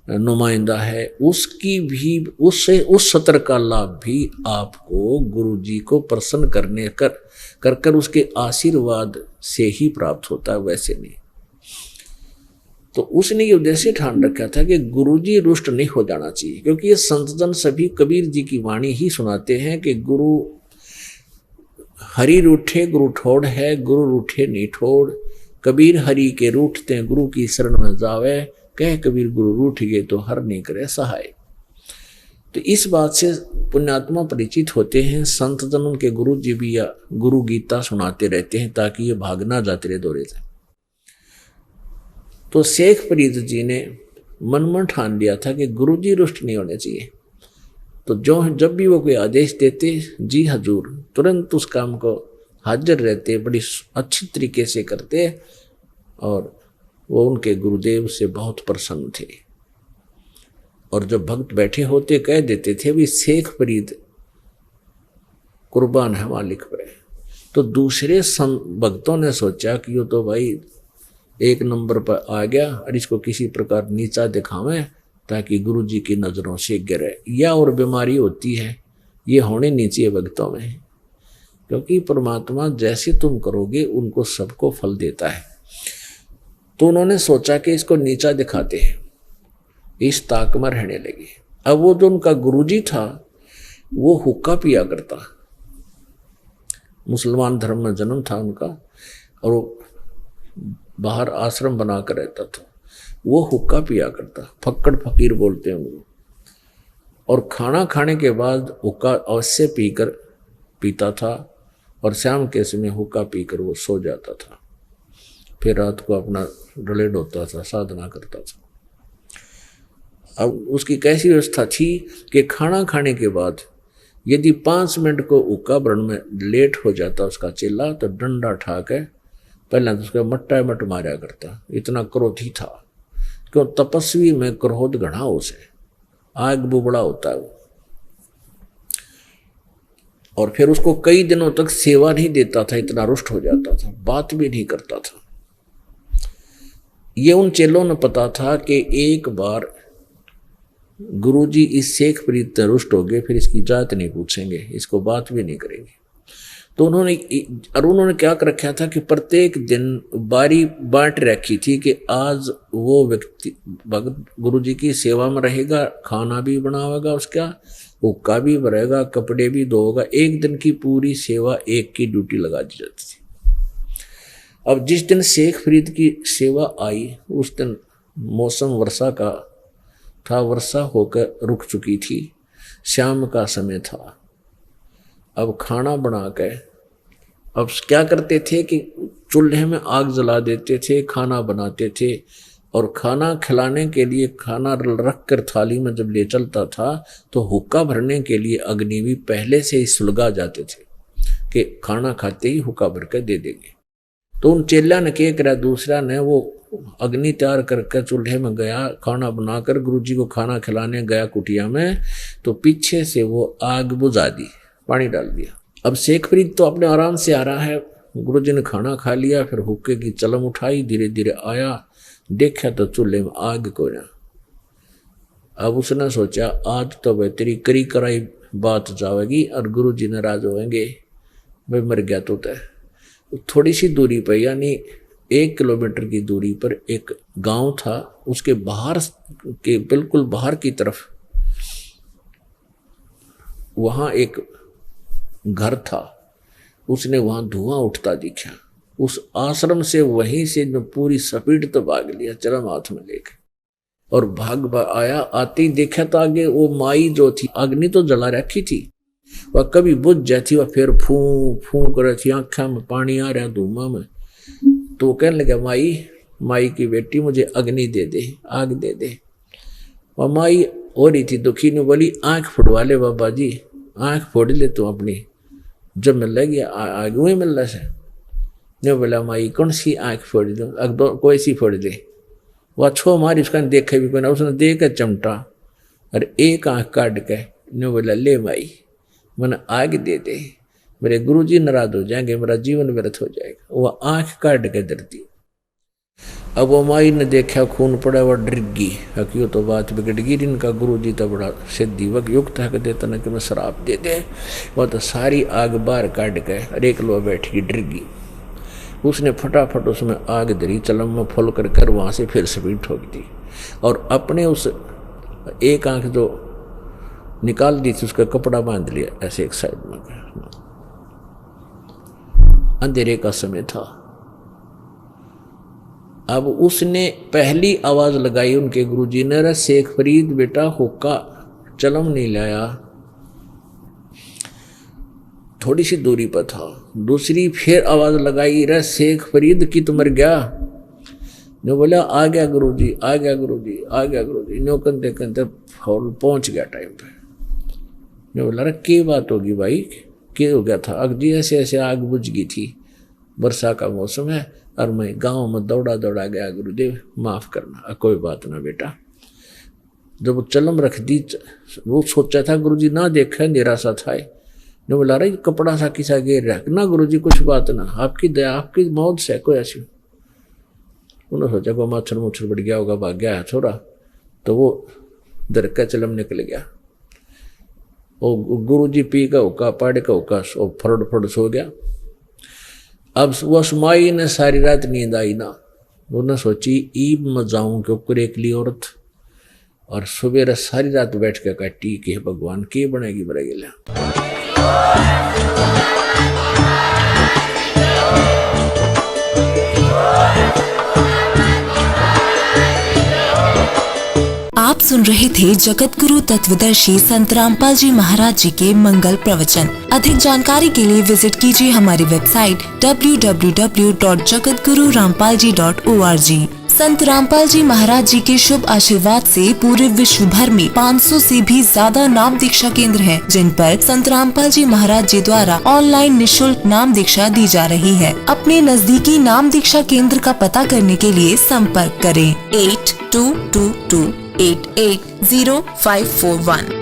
नुमाइंदा है, उसकी भी उस सत्र का लाभ भी आपको गुरु जी को प्रसन्न करने कर उसके आशीर्वाद से ही प्राप्त होता है, वैसे नहीं। तो उसने ये उद्देश्य ठान रखा था कि गुरुजी रुष्ट नहीं हो जाना चाहिए, क्योंकि ये संतजन सभी कबीर जी की वाणी ही सुनाते हैं कि गुरु हरि रूठे गुरु ठोड़ है, गुरु रूठे नहीं ठोड़, कबीर हरि के रूठते गुरु की शरण में जावे, कह कबीर गुरु रूठ गए तो हर नहीं करे सहाय। तो इस बात से पुण्यात्मा परिचित होते हैं, संत जन उनके गुरु जी भी या गुरु गीता सुनाते रहते हैं ताकि ये भागना जाते रहे दौरे से। तो शेख फरीद जी ने मन में ठान लिया था कि गुरु जी रुष्ट नहीं होने चाहिए। तो जब भी वो कोई आदेश देते, जी हजूर, तुरंत उस काम को हाजिर रहते, बड़ी अच्छी तरीके से करते, और वो उनके गुरुदेव से बहुत प्रसन्न थे। और जब भक्त बैठे होते कह देते थे भी शेख फरीद कुर्बान है मालिक पे, तो दूसरे भक्तों ने सोचा कि ये तो भाई एक नंबर पर आ गया और इसको किसी प्रकार नीचा दिखावें ताकि गुरु जी की नज़रों से गिरे। या और बीमारी होती है, ये होने नहीं चाहिए भक्तों में, क्योंकि परमात्मा जैसे तुम करोगे उनको सबको फल देता है। तो उन्होंने सोचा कि इसको नीचा दिखाते हैं, इस ताक में रहने लगे। अब वो जो उनका गुरुजी था वो हुक्का पिया करता, मुसलमान धर्म में जन्म था उनका, और वो बाहर आश्रम बना कर रहता था। वो हुक्का पिया करता, फक्कड़ फकीर बोलते हैं उनको, और खाना खाने के बाद हुक्का अवश्य पीता था, और शाम के समय हुक्का पीकर वो सो जाता था। फिर रात को अपना डलेड होता था, साधना करता था। अब उसकी कैसी व्यवस्था थी कि खाना खाने के बाद यदि 5 मिनट को हुक्का भरण में लेट हो जाता उसका चेला, तो डंडा उठा के पहले तो उसका मट्टा मट मारा करता। इतना क्रोधी था, क्यों तपस्वी में क्रोध घना उसे, आग बुबड़ा होता है वो। और फिर उसको कई दिनों तक सेवा नहीं देता था, इतना रुष्ट हो जाता था, बात भी नहीं करता था। ये उन चेलों ने पता था कि एक बार गुरुजी इस शेख फरीद से रुष्ट हो गए, फिर इसकी जात नहीं पूछेंगे, इसको बात भी नहीं करेंगे। तो उन्होंने क्या कर रखा था कि प्रत्येक दिन बारी बांट रखी थी कि आज वो व्यक्ति भगत गुरुजी की सेवा में रहेगा, खाना भी बनावेगा, उसका हुक्का भी भरेगा, कपड़े भी धोगा। एक दिन की पूरी सेवा एक की ड्यूटी लगा दी जाती थी। अब जिस दिन शेख फरीद की सेवा आई उस दिन मौसम वर्षा का था, वर्षा होकर रुक चुकी थी, शाम का समय था। अब खाना बना के अब क्या करते थे कि चूल्हे में आग जला देते थे, खाना बनाते थे, और खाना खिलाने के लिए खाना रख कर थाली में जब ले चलता था तो हुक्का भरने के लिए अग्नि भी पहले से ही सुलगा जाते थे कि खाना खाते ही हुक्का भर कर दे देंगे। तो उन चेला ने क्या करा, दूसरा ने वो अग्नि तैयार करके चूल्हे में गया, खाना बनाकर गुरुजी को खाना खिलाने गया कुटिया में, तो पीछे से वो आग बुझा दी, पानी डाल दिया। अब शेख फरीद तो अपने आराम से आ रहा है, गुरुजी ने खाना खा लिया, फिर हुक्के की चलम उठाई, धीरे धीरे आया, देखा तो चूल्हे में आग को ना। अब उसने सोचा आज तो वह तेरी करी कराई बात जाएगी और गुरुजी नाराज होंगे, मैं मर गया तो तय। थोड़ी सी दूरी पर यानी 1 किलोमीटर की दूरी पर एक गांव था, उसके बाहर के बिल्कुल बाहर की तरफ वहां एक घर था। उसने वहां धुआं उठता दिखा, उस आश्रम से वहीं से पूरी स्पीड तो भाग लिया चरम हाथ में लेकर, और भाग आया। आते ही देखा तो आगे वो माई जो थी, अग्नि तो जला रखी थी, वह कभी बुझ जाती, वह फिर फू फू कर रही थी, आँखा में पानी आ रहा धुआं में। तो वो कहने लगा, माई की बेटी मुझे अग्नि दे दे, आग दे दे। वह माई हो रही थी दुखी ने बोली, आँख फुड़वा ले बाबा जी, आँख फोड़ ले तू अपनी, जब मिल लगी आग में मिल रहा से। ने बोला, माई कौन सी आँख फोड़ दूँ, कोई सी फोड़ दे। वह छो मारी, उसका देखे भी कोई ना, उसने देख चमटा, और एक आँख काट के ने बोला ले माई मैंने आग दे दे, मेरे गुरुजी नाराज हो जाएंगे, मेरा जीवन व्यर्थ हो जाएगा। वह आँख काट के डरती। अब वो माई ने देखा खून पड़ा, वह डर गई। क्यों तो बात बिगड़ गई, इनका गुरुजी तो बड़ा सिद्धि वक युक्त है, देता न कि मैं शराब दे दे। वह तो सारी आग बाहर काट के और एक लो बैठ गई, डर गई। उसने फटाफट उसमें आग धरी, चलम में फुल कर वहाँ से फिर स्पीड ठोक दी और अपने उस एक आंख जो निकाल दी थी उसका कपड़ा बांध लिया ऐसे एक साइड में। अंधेरे का समय था। अब उसने पहली आवाज लगाई उनके गुरुजी ने, रे शेख फरीद बेटा हुक्का चलम नहीं लाया। थोड़ी सी दूरी पर था। दूसरी फिर आवाज लगाई, रे शेख फरीद की तो मर गया। ने बोला आ गया गुरुजी, आ गया गुरुजी, आ गया गुरुजी। नो कंते कंते पहुंच गया टाइम पे। ने बोला रे क्या बात होगी भाई, क्या हो गया था? अगजी ऐसे ऐसे आग बुझ गई थी, वर्षा का मौसम है और मैं गांव में दौड़ा दौड़ा गया, गुरुदेव माफ करना। कोई बात ना बेटा। जब वो चलम रख दी, वो सोचा था गुरुजी ना देखा, अंधेरा सा था। ने बोला रही कपड़ा सा किसा गिर रहा ना गुरुजी, कुछ बात ना, आपकी दया, आपकी मौत से कोई ऐसी। उन्होंने सोचा को मच्छर मुच्छर बढ़ गया होगा, भाग गया है थोड़ा, तो वो दरका चलम निकल गया। वो गुरुजी पी का हुक्का, पाड़े का हुक्का, फरड़ फरड़ सो गया। अब वो सुमाई ने सारी रात नींद आई ना। उन्होंने सोची ईब में जाऊं के ऊपर एक ली औरत, और सुबह सारी रात बैठ के काटी कि भगवान के बनेगी बरेगी। आप सुन रहे थे जगत गुरु तत्वदर्शी संत रामपाल जी महाराज जी के मंगल प्रवचन। अधिक जानकारी के लिए विजिट कीजिए हमारी वेबसाइट www.jagatgururampalji.org। संत रामपाल जी महाराज जी के शुभ आशीर्वाद से पूरे विश्व भर में 500 से भी ज्यादा नाम दीक्षा केंद्र हैं, जिन पर संत रामपाल जी महाराज जी द्वारा ऑनलाइन निशुल्क नाम दीक्षा दी जा रही है। अपने नजदीकी नाम दीक्षा केंद्र का पता करने के लिए संपर्क करें 8222880541।